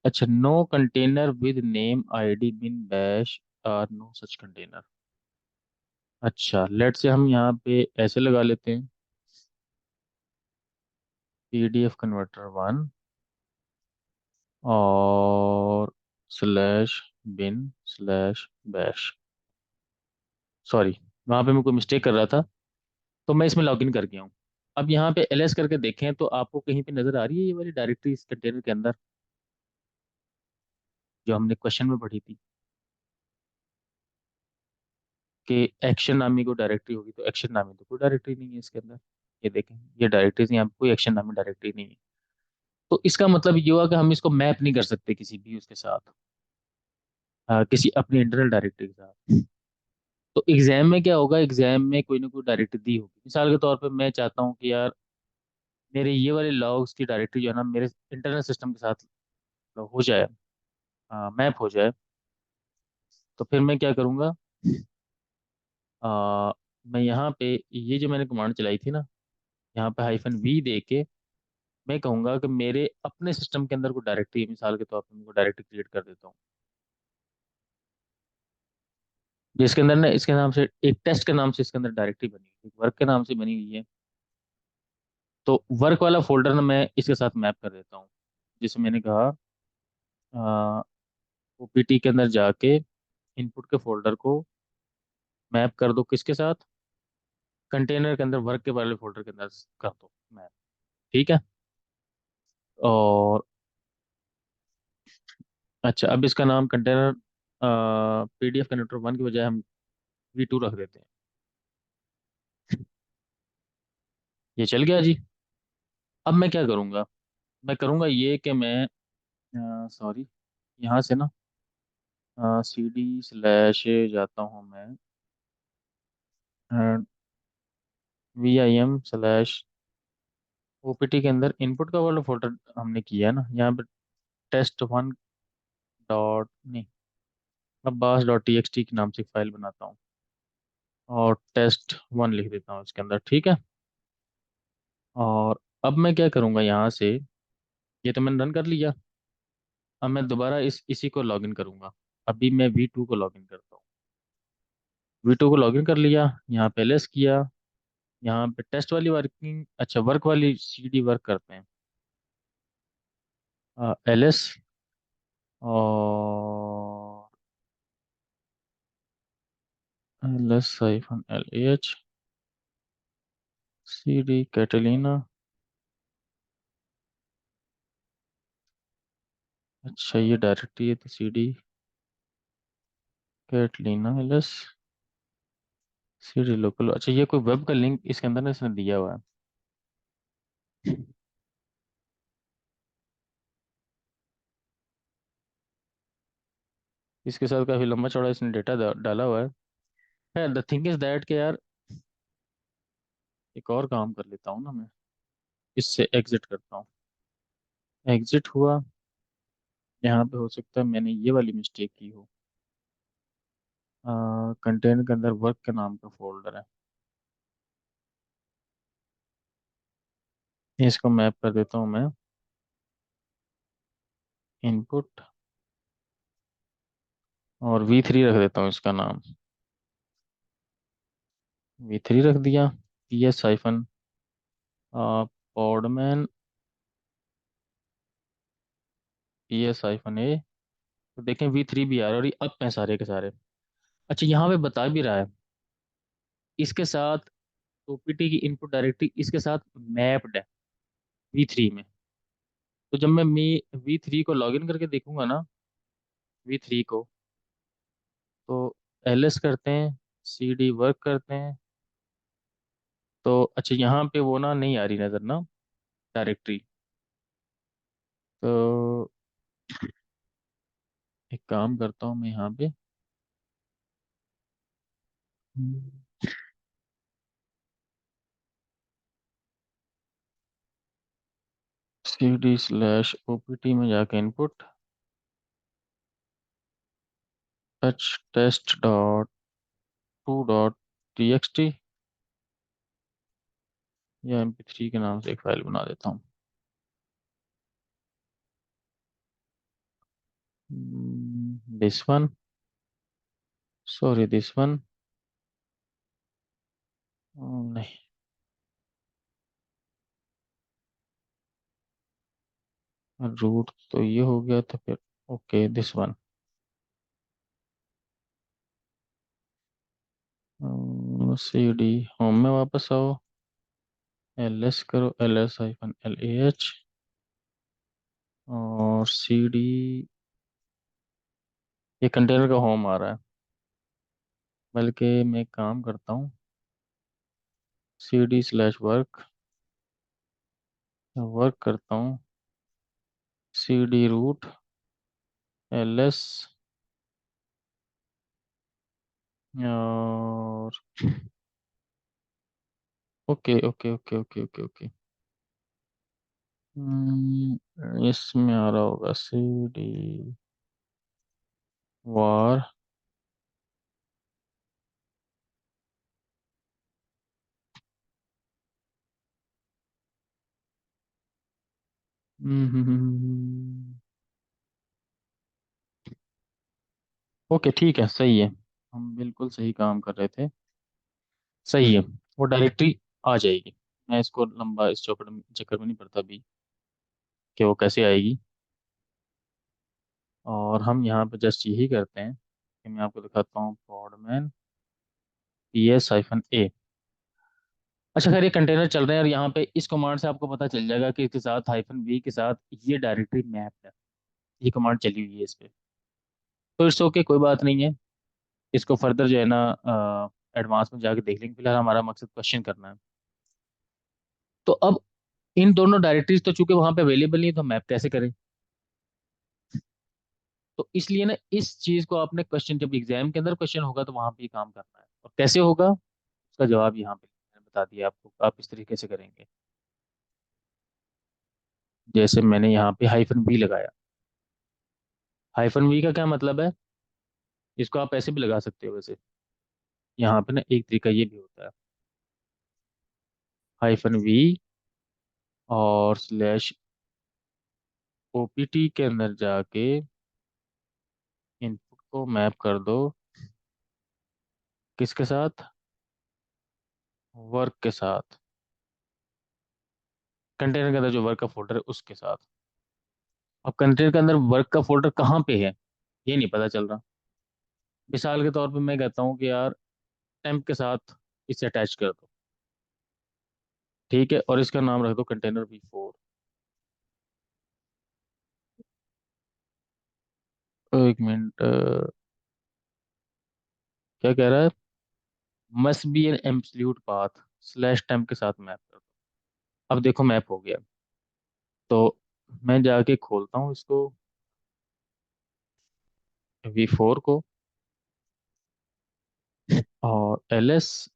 अच्छा, no container with name ID bin bash or no such container. अच्छा, लेट से हम यहाँ पे ऐसे लगा लेते हैं, PDF कन्वर्टर 1 और slash bin slash bash. Sorry, वहाँ पे मैं कोई मिस्टेक कर रहा था, तो मैं इसमें लॉगिन कर गया हूँ। अब यहाँ पे LS करके देखें तो आपको कहीं पे नजर आ रही है ये वाली डायरेक्टरी इस कंटेनर के अंदर, जो हमने क्वेश्चन में पढ़ी थी कि एक्शन नामी को डायरेक्टरी होगी, तो एक्शन नामी तो कोई डायरेक्टरी नहीं है इसके अंदर। ये देखें, ये डायरेक्टरीज, यहाँ पे कोई एक्शन नामी डायरेक्टरी नहीं है। तो इसका मतलब ये हुआ कि हम इसको मैप नहीं कर सकते किसी भी उसके साथ, किसी अपनी इंटरनल डायरेक्टरी के साथ। तो एग्जाम में क्या होगा, एग्जाम में कोई ना कोई डायरेक्टरी दी होगी। मिसाल के तौर पे मैं चाहता हूँ कि यार मेरे ये वाले लॉग्स की डायरेक्टरी जो है ना मेरे इंटरनल सिस्टम के साथ हो जाए, मैप हो जाए। तो फिर मैं क्या करूँगा, मैं यहाँ पे ये जो मैंने कमांड चलाई थी ना, यहाँ पे -V दे के मैं कहूँगा कि मेरे अपने सिस्टम के अंदर कोई डायरेक्टरी, मिसाल के तौर पर मैं डायरेक्टरी क्रिएट कर देता हूँ, जिसके अंदर ना इसके नाम से एक टेस्ट के नाम से इसके अंदर डायरेक्टरी बनी हुई है, एक वर्क के नाम से बनी हुई है। तो वर्क वाला फोल्डर ना मैं इसके साथ मैप कर देता हूँ, जिसे मैंने कहा OPT के अंदर जाके इनपुट के फोल्डर को मैप कर दो, किसके साथ, कंटेनर के अंदर वर्क के वाले फोल्डर के अंदर कर दो मैप। ठीक है। और अच्छा, अब इसका नाम कंटेनर PDF कनेक्टर 1 की बजाय हम V2 रख देते हैं। ये चल गया जी। अब मैं क्या करूँगा, मैं करूँगा ये कि मैं सॉरी, यहाँ से ना CD/ जाता हूँ मैं, VIM/OPT के अंदर इनपुट का वाला फोल्डर हमने किया है ना, यहाँ पे test1 डॉट नहीं, abbas.txt के नाम से एक फाइल बनाता हूँ और test1 लिख देता हूँ इसके अंदर। ठीक है। और अब मैं क्या करूँगा, यहाँ से ये तो मैंने रन कर लिया। अब मैं दोबारा इसी को लॉगिन करूँगा। अभी मैं V2 को लॉगिन करता हूँ। V2 को लॉगिन कर लिया, यहाँ पे LS किया, यहाँ पे टेस्ट वाली वर्किंग, अच्छा वर्क वाली CD वर्क करते हैं, LS और LS-LH CD कैटेलिना। अच्छा, ये डायरेक्टरी है तो CD Catalina LS CD local. अच्छा, ये कोई वेब का लिंक इसके अंदर ना इसने दिया हुआ है। इसके साथ काफ़ी लंबा चौड़ा इसने डेटा डाला हुआ है। खैर द थिंग इज दैट कि यार एक और काम कर लेता हूँ ना मैं, इससे एग्जिट करता हूँ। एग्जिट हुआ। यहाँ पे हो सकता है मैंने ये वाली मिस्टेक की हो। कंटेनर के अंदर वर्क के नाम का फोल्डर है, इसको मैप कर देता हूँ मैं। इनपुट, और V3 रख देता हूँ इसका नाम। V3 रख दिया। PS- पॉडमैन, PS-A। तो देखें V3 भी आ रहा है और ये अप है सारे के सारे। अच्छा यहाँ पे बता भी रहा है इसके साथ OPT की इनपुट डायरेक्टरी इसके साथ मैप्ड है V3 में। तो जब मैं V3 को लॉगिन करके देखूंगा ना, V3 को, तो LS करते हैं, CD वर्क करते हैं। तो अच्छा यहाँ पे वो ना नहीं आ रही नजर ना, डायरेक्टरी। तो एक काम करता हूँ मैं यहाँ पे, CD/OPT में जाके इनपुट एच test.2.txt या MP3 के नाम से एक फाइल बना देता हूँ। This one, sorry this one, नहीं, रूट तो ये हो गया तो फिर okay this one. CD home में वापस आओ, LS करो, LS-LAH, और CD, ये कंटेनर का होम आ रहा है। बल्कि मैं एक काम करता हूँ, CD/वर्क, वर्क करता हूँ, CD रूट, LS, और okay okay okay okay okay okay. इसमें आ रहा होगा CD वार। ओके ठीक है, सही है। हम बिल्कुल सही काम कर रहे थे। सही है, वो डायरेक्टरी आ जाएगी। मैं इसको लंबा इस चौकड़ में चक्कर में नहीं पड़ता अभी कि वो कैसे आएगी। और हम यहाँ पे जस्ट यही करते हैं कि मैं आपको दिखाता हूँ पॉडमैन PS-A। अच्छा खैर ये कंटेनर चल रहे हैं और यहाँ पे इस कमांड से आपको पता चल जाएगा कि इसके साथ -V के साथ ये डायरेक्टरी मैप है। ये कमांड चली हुई है इस पे। तो इट्स ओके, कोई बात नहीं है। इसको फर्दर जो है ना एडवांस में जाके देख लेंगे। फिलहाल हमारा मकसद क्वेश्चन करना है। तो अब इन दोनों डायरेक्टरीज तो चूंकि वहां पे अवेलेबल नहीं है, तो मैप कैसे करें? तो इसलिए ना इस चीज को आपने क्वेश्चन, जब एग्जाम के अंदर क्वेश्चन होगा तो वहां पे ये काम करना है। और कैसे होगा उसका जवाब यहाँ पे मैंने बता दिया आपको, आप इस तरीके से करेंगे। जैसे मैंने यहाँ पे -V लगाया। -V का क्या मतलब है? इसको आप ऐसे भी लगा सकते हो वैसे। यहाँ पे ना एक तरीका ये भी होता है, -V और /OPT के अंदर जाके इनपुट को मैप कर दो किसके साथ, वर्क के साथ। कंटेनर के अंदर जो वर्क का फोल्डर है उसके साथ। अब कंटेनर के अंदर वर्क का फोल्डर कहाँ पे है ये नहीं पता चल रहा। मिसाल के तौर पे मैं कहता हूँ कि यार टेम्प के साथ इसे अटैच कर दो। ठीक है, और इसका नाम रख दो कंटेनर V4। एक मिनट, क्या कह रहा है? Must be an absolute path /temp के साथ मैप कर दो। अब देखो मैप हो गया। तो मैं जाके खोलता हूँ इसको। V4 को, और LS,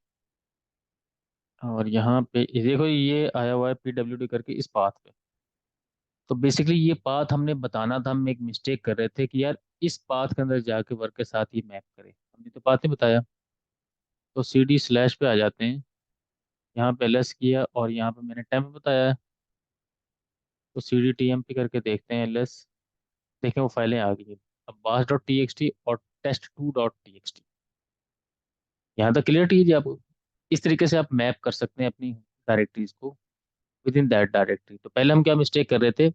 और यहाँ पे ये देखो ये आया हुआ है PWD करके इस पाथ पे। तो बेसिकली ये पाथ हमने बताना था, हम एक मिस्टेक कर रहे थे कि यार इस पाथ के अंदर जाके वर्क के साथ ये मैप करें, हमने तो पाथ नहीं बताया। तो CD/ पे आ जाते हैं, यहाँ पे LS किया और यहाँ पे मैंने टेम्प बताया है। तो CD TMP करके देखते हैं LS, देखें वो फाइलें आ गई हैं। अब bas.txt और test2.txt, यहाँ तक क्लियर है जी आपको। इस तरीके से आप मैप कर सकते हैं अपनी डायरेक्टरीज को विद इन दैट डायरेक्टरी। तो पहले हम क्या मिस्टेक कर रहे थे,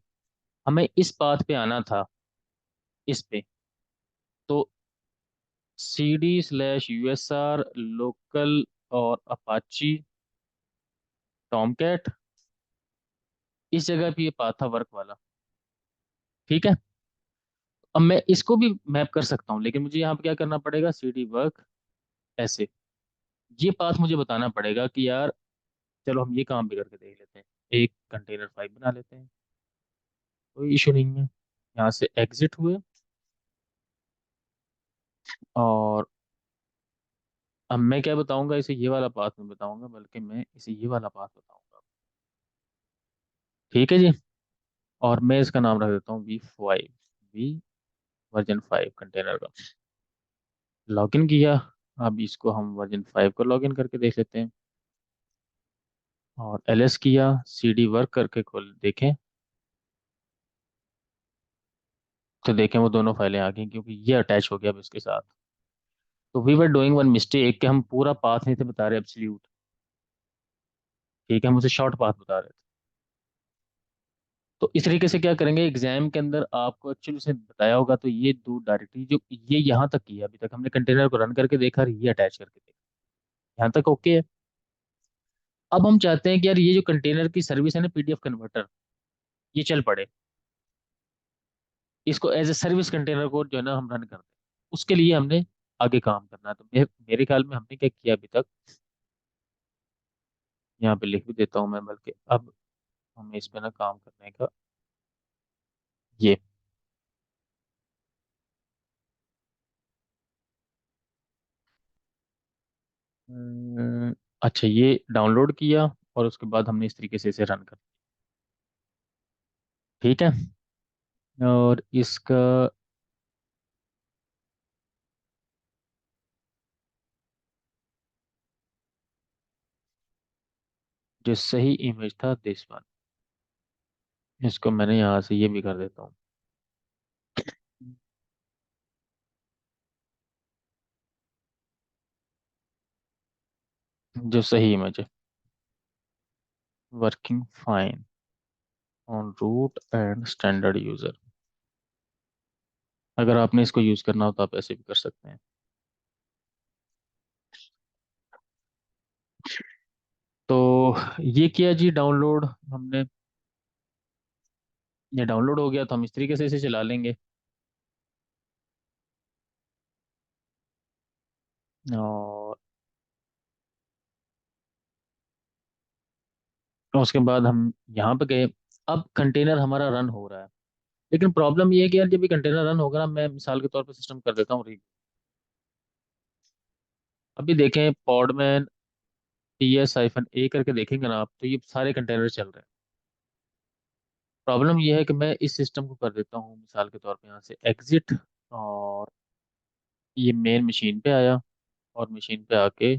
हमें इस पाथ पे आना था, इस पे। तो CD/USR लोकल और अपाची टॉमकैट, इस जगह पे ये पाथ था वर्क वाला। ठीक है, अब मैं इसको भी मैप कर सकता हूँ, लेकिन मुझे यहाँ पे क्या करना पड़ेगा, CD वर्क ऐसे, ये पाथ मुझे बताना पड़ेगा कि यार चलो हम ये काम भी करके देख लेते हैं। एक कंटेनर 5 बना लेते हैं, कोई इशू नहीं है। यहाँ से एग्जिट हुए, और अब मैं क्या बताऊंगा इसे, ये वाला पाथ में बताऊंगा, बल्कि मैं इसे ये वाला पाथ बताऊंगा। ठीक है जी, और मैं इसका नाम रख देता हूँ V5, V वर्जन 5 कंटेनर का। लॉगिन किया, अब इसको हम वर्जन 5 को लॉगिन करके देख लेते हैं। और LS किया, CD वर्क करके खोल देखें, तो देखें वो दोनों फाइलें आ गई, क्योंकि ये अटैच हो गया अब इसके साथ। तो we were doing one mistake कि हम पूरा पाथ नहीं थे बता रहे एब्सोल्यूट। ठीक है, हम उसे शॉर्ट पाथ बता रहे थे। तो इस तरीके से क्या करेंगे, एग्जाम के अंदर आपको एक्चुअली से बताया होगा, तो ये दो डायरेक्टरी जो ये यहाँ तक की है, अभी तक हमने कंटेनर को रन करके देखा और ये अटैच करके देखा, यहाँ तक ओके है। अब हम चाहते हैं कि यार ये जो कंटेनर की सर्विस है ना, PDF कन्वर्टर, ये चल पड़े, इसको एज ए सर्विस कंटेनर को जो है ना हम रन कर दें। उसके लिए हमने आगे काम करना है। तो मेरे ख्याल में हमने क्या किया अभी तक, यहाँ पे लिख भी देता हूँ मैं, बल्कि अब हमें इस पे ना काम करने का, ये अच्छा ये डाउनलोड किया, और उसके बाद हमने इस तरीके से इसे रन कर। ठीक है, और इसका जो सही इमेज था दिस वन, इसको मैंने यहाँ से ये भी कर देता हूँ, जो सही इमेज है, working fine on root and standard user. अगर आपने इसको यूज करना हो तो आप ऐसे भी कर सकते हैं। तो ये किया जी डाउनलोड हमने, ये डाउनलोड हो गया, तो हम इस तरीके से इसे चला लेंगे। और उसके बाद हम यहाँ पे गए, अब कंटेनर हमारा रन हो रहा है। लेकिन प्रॉब्लम ये है कि यार जब भी कंटेनर रन होगा ना, मैं मिसाल के तौर पर सिस्टम कर देता हूँ रीड। अभी देखें पॉडमैन PS-A करके देखेंगे ना आप, तो ये सारे कंटेनर चल रहे हैं। प्रॉब्लम ये है कि मैं इस सिस्टम को कर देता हूँ मिसाल के तौर पे यहाँ से एग्जिट, और ये मेन मशीन पे आया, और मशीन पे आके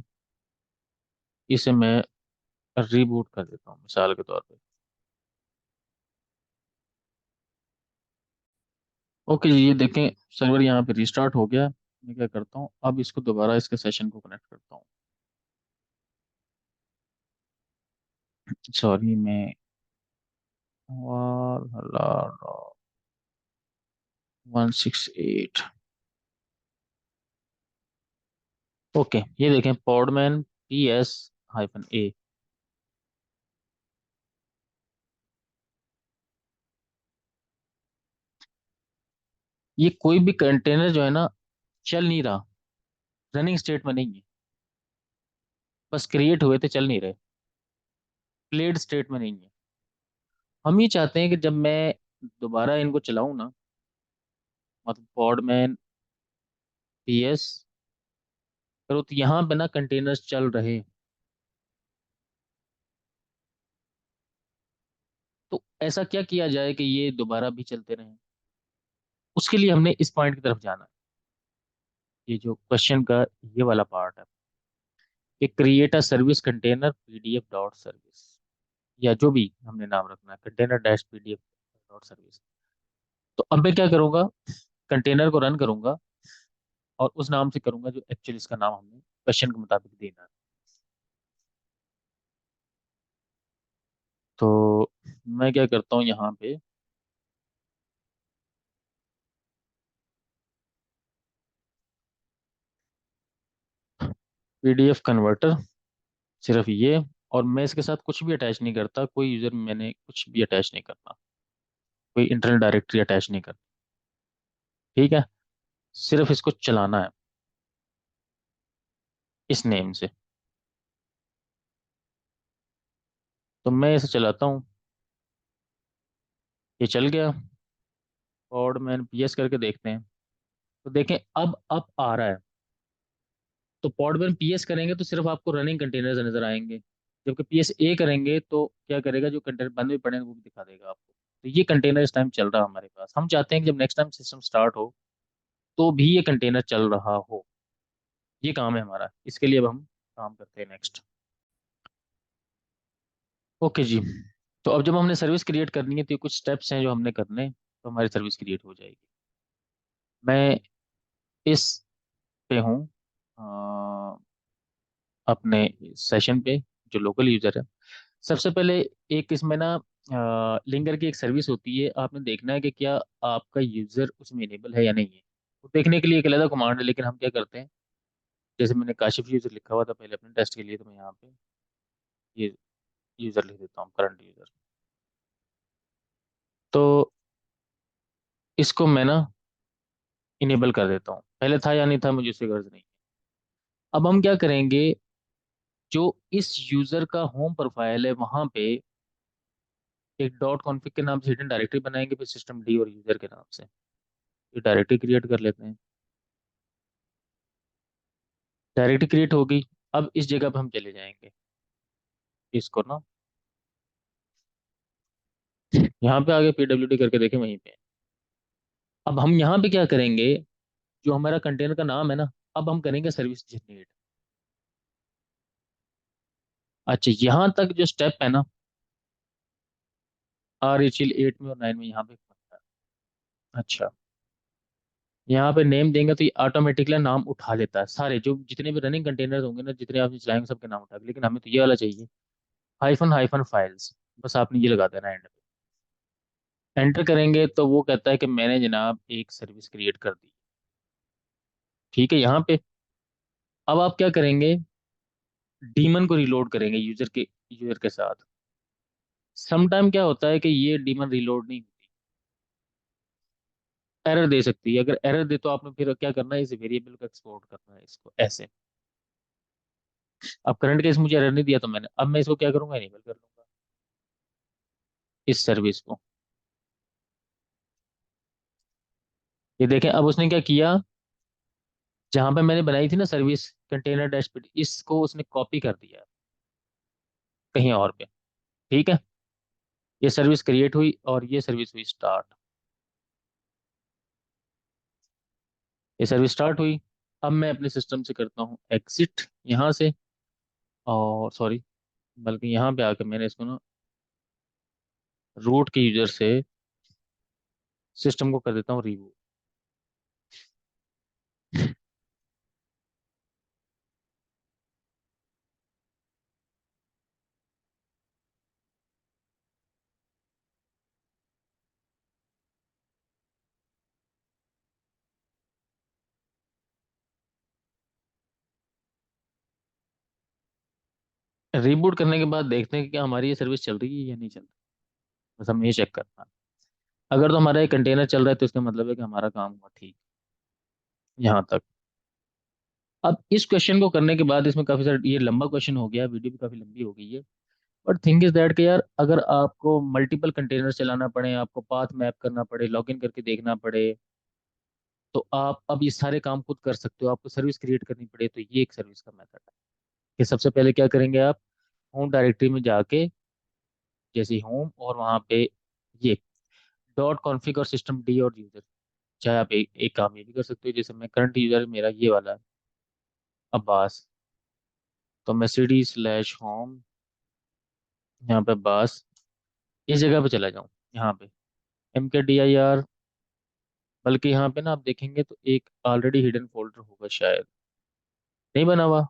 इसे मैं रीबूट कर देता हूँ मिसाल के तौर पे। ओके जी, ये देखें सर्वर यहाँ पे रिस्टार्ट हो गया। मैं क्या करता हूँ, अब इसको दोबारा इसके सेशन को कनेक्ट करता हूँ। सॉरी मैं 168। ओके, ये देखें पॉडमैन PS-A। ये कोई भी कंटेनर जो है ना, चल नहीं रहा, रनिंग स्टेट में नहीं है, बस क्रिएट हुए थे चल नहीं रहे, प्लेड स्टेट में नहीं है। हम ये चाहते हैं कि जब मैं दोबारा इनको चलाऊं ना, मतलब पॉडमैन पीएस करो तो यहाँ पे ना कंटेनर्स चल रहे हैं। तो ऐसा क्या किया जाए कि ये दोबारा भी चलते रहें? उसके लिए हमने इस पॉइंट की तरफ जाना है। ये जो क्वेश्चन का ये वाला पार्ट है कि create a service container PDF dot service, या जो भी हमने नाम रखना है, container dash PDF dot service. तो अब मैं क्या करूंगा, कंटेनर को रन करूंगा और उस नाम से करूंगा जो एक्चुअली इसका नाम हमने क्वेश्चन के मुताबिक देना है। तो मैं क्या करता हूँ यहाँ पे, पीडीएफ कन्वर्टर, सिर्फ ये। और मैं इसके साथ कुछ भी अटैच नहीं करता, कोई यूजर मैंने कुछ भी अटैच नहीं करना, कोई इंटरनल डायरेक्टरी अटैच नहीं करना। ठीक है, सिर्फ इसको चलाना है इस नेम से। तो मैं इसे चलाता हूँ, ये चल गया। और मैंने पीएस करके देखते हैं, तो देखें अब आ रहा है। तो पॉड में पीएस करेंगे तो सिर्फ आपको रनिंग कंटेनर्स नजर आएंगे, जबकि पीएस ए करेंगे तो क्या करेगा, जो कंटेनर बंद भी पड़े हैं वो भी दिखा देगा आपको। तो ये कंटेनर इस टाइम चल रहा है हमारे पास। हम चाहते हैं कि जब नेक्स्ट टाइम सिस्टम स्टार्ट हो तो भी ये कंटेनर चल रहा हो। ये काम है हमारा, इसके लिए अब हम काम करते हैं नेक्स्ट। ओके जी। तो अब जब हमने सर्विस क्रिएट करनी है तो ये कुछ स्टेप्स हैं जो हमने करने हैं, तो हमारी सर्विस क्रिएट हो जाएगी। मैं इस पे हूँ अपने सेशन पे, जो लोकल यूजर है। सबसे पहले एक इसमें ना लिंगर की एक सर्विस होती है, आपने देखना है कि क्या आपका यूजर उसमें इनेबल है या नहीं है। तो देखने के लिए एक अलग कमांड है, लेकिन हम क्या करते हैं, जैसे मैंने काशिफ यूजर लिखा हुआ था पहले अपने टेस्ट के लिए, तो मैं यहाँ पे ये यूजर लिख देता हूँ, करंट यूजर। तो इसको मैं ना इनेबल कर देता हूँ, पहले था या नहीं था मुझे उससे गर्ज नहीं। अब हम क्या करेंगे, जो इस यूजर का होम प्रोफाइल है वहां पे एक डॉट कॉन्फ़िग के नाम से हिडन डायरेक्टरी बनाएंगे, फिर सिस्टम डी और यूजर के नाम से ये डायरेक्टरी क्रिएट कर लेते हैं। डायरेक्टरी क्रिएट हो गई। अब इस जगह पे हम चले जाएंगे, इसको ना यहाँ पे आगे पीडब्ल्यूडी करके देखें वहीं पे। अब हम यहाँ पे क्या करेंगे, जो हमारा कंटेनर का नाम है ना, अब हम करेंगे सर्विस जनरेट। अच्छा, यहाँ तक जो स्टेप है ना, आर एच एल 8 में और 9 में यहाँ पे बनता है। अच्छा, यहाँ पे नेम देंगे तो ये ऑटोमेटिकली नाम उठा लेता है, सारे जो जितने भी रनिंग कंटेनर होंगे ना, जितने आप चलाएंगे सबके नाम उठा, लेकिन हमें तो ये वाला चाहिए, हाइफन हाइफन फाइल्स। बस आपने ये लगा देना एंड पे, एंटर करेंगे तो वो कहता है कि मैंने जनाब एक सर्विस क्रिएट कर दी। ठीक है, यहाँ पे अब आप क्या करेंगे, डीमन को रिलोड करेंगे यूजर के साथ। सम टाइम क्या होता है कि ये डीमन रिलोड नहीं होती, एरर दे सकती है। अगर एरर दे तो आपने फिर क्या करना है, इस वेरिएबल को एक्सपोर्ट करना है, इसको ऐसे। अब करंट केस मुझे एरर नहीं दिया, तो मैंने अब मैं इसको क्या करूंगा, इनेबल कर लूंगा इस सर्विस को। ये देखें, अब उसने क्या किया, जहां पे मैंने बनाई थी ना सर्विस कंटेनर डैशबोर्ड, इसको उसने कॉपी कर दिया कहीं और पे। ठीक है, ये सर्विस क्रिएट हुई और ये सर्विस हुई स्टार्ट। ये सर्विस स्टार्ट हुई। अब मैं अपने सिस्टम से करता हूँ एग्जिट यहाँ से, और सॉरी, बल्कि यहाँ पे आकर मैंने इसको ना रूट के यूजर से सिस्टम को कर देता हूँ रिबूट। रिबूट करने के बाद देखते हैं कि क्या हमारी ये सर्विस चल रही है या नहीं चल रही। बस हमें ये चेक करना है। अगर तो हमारा ये कंटेनर चल रहा है तो इसका मतलब है कि हमारा काम हुआ ठीक, यहाँ तक। अब इस क्वेश्चन को करने के बाद, इसमें काफी सारा, ये लंबा क्वेश्चन हो गया, वीडियो भी काफी लंबी हो गई है। बट थिंग इज दैट कि यार, अगर आपको मल्टीपल कंटेनर चलाना पड़े, आपको पाथ मैप करना पड़े, लॉगिन करके देखना पड़े, तो आप अब ये सारे काम खुद कर सकते हो, आपको सर्विस क्रिएट करनी पड़े तो ये एक सर्विस का मेथड है कि सबसे पहले क्या करेंगे आप, होम डायरेक्टरी में जाके, जैसे होम और वहाँ पे ये डॉट कॉन्फ़िग और सिस्टम डी और यूजर, चाहे आप एक काम ये भी कर सकते हो, जैसे मैं करंट यूजर मेरा ये वाला है अब्बास, तो मैं सी डी स्लैश होम, यहाँ पे अब्बास, इस जगह पे चला जाऊँ, यहाँ पे MKDIR, बल्कि यहाँ पे ना आप देखेंगे तो एक ऑलरेडी हिडन फोल्डर होगा शायद, नहीं बना हुआ,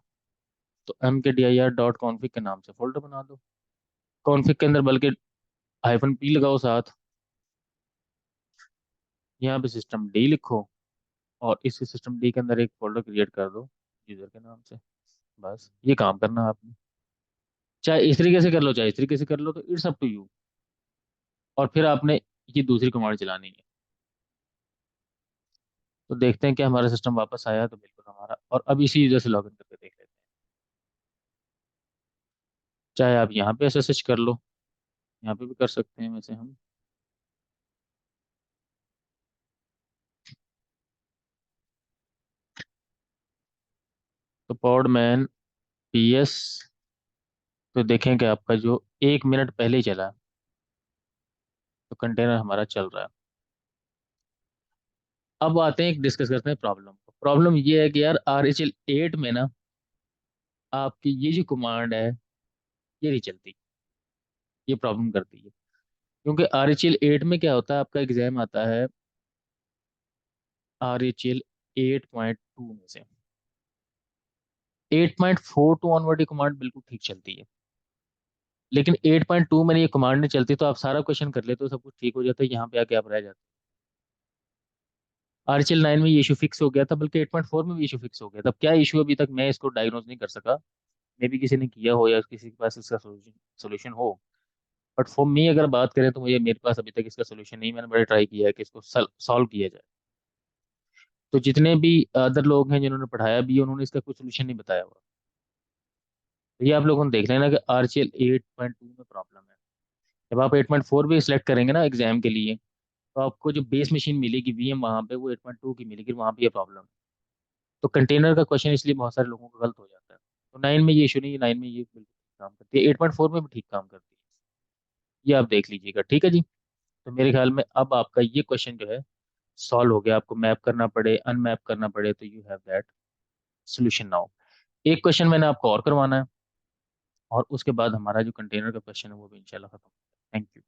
तो MKDIR.config के नाम से फोल्डर बना दो, कॉन्फ़िग के अंदर बल्कि -P लगाओ साथ, यहाँ पे सिस्टम डी लिखो, और इस सिस्टम डी के अंदर एक फोल्डर क्रिएट कर दो यूजर के नाम से। बस ये काम करना है आपने, चाहे इस तरीके से कर लो चाहे इस तरीके से कर लो, तो इट्स अप टू यू। और फिर आपने ये दूसरी कमांड चलानी है। तो देखते हैं कि हमारा सिस्टम वापस आया, तो बिल्कुल हमारा, और अब इसी यूजर से लॉगिन करके देख लेते हैं, चाहे आप यहाँ पे SSH कर लो, यहाँ पे भी कर सकते हैं वैसे हम। तो पॉडमैन PS, तो देखें कि आपका जो 1 मिनट पहले ही चला, तो कंटेनर हमारा चल रहा है। अब आते हैं, एक डिस्कस करते हैं प्रॉब्लम। प्रॉब्लम ये है कि यार RHL 8 में ना आपकी ये जो कमांड है ये नहीं चलती, ये प्रॉब्लम करती है। क्योंकि RHL 8 में क्या होता है, आपका एग्जाम आता है RHL 8.2 में से, 8.42 ऑनवर्ड ये कमांड बिल्कुल ठीक चलती है। लेकिन 8.2 में ये कमांड नहीं चलती, तो आप सारा क्वेश्चन कर लेते हो, सब कुछ ठीक हो जाता है, यहाँ पे आके आप रह जाते हो। RHL 9 में ये इशू फिक्स हो गया था, बल्कि 8.4 में भी इशू फिक्स हो गया था। अब क्या इशू, अभी तक मैं इसको डायग्नोज नहीं कर सका, मे भी किसी ने किया हो या किसी के पास इसका सोल्यूशन सोल्यूशन हो। बट फॉर मी अगर बात करें तो मुझे, मेरे पास अभी तक इसका सोल्यूशन नहीं, मैंने बड़ा ट्राई किया है कि इसको सॉल्व किया जाए। तो जितने भी अदर लोग हैं जिन्होंने पढ़ाया भी है, उन्होंने इसका कोई सोल्यूशन नहीं बताया हुआ। तो ये आप लोगों ने देख लेना कि RHL 8.2 में प्रॉब्लम है। जब आप 8.4 भी सिलेक्ट करेंगे ना एग्जाम के लिए, तो आपको जो बेस मशीन मिलेगी VM वहाँ पे, वो 8.2 की मिलेगी, वहाँ पे ये प्रॉब्लम है। तो कंटेनर का क्वेश्चन इसलिए बहुत सारे लोगों का गलत हो जाता है। तो 9 में ये इशू नहीं है, 9 में ये बिल्कुल ठीक काम करती है, 8.4 में भी ठीक काम करती है। ये आप देख लीजिएगा, ठीक है जी। तो मेरे ख्याल में अब आपका ये क्वेश्चन जो है सॉल्व हो गया, आपको मैप करना पड़े अनमैप करना पड़े तो you have that solution now. एक क्वेश्चन मैंने आपको और करवाना है, और उसके बाद हमारा जो कंटेनर का क्वेश्चन है वो भी इंशाल्लाह खत्म। Thank you.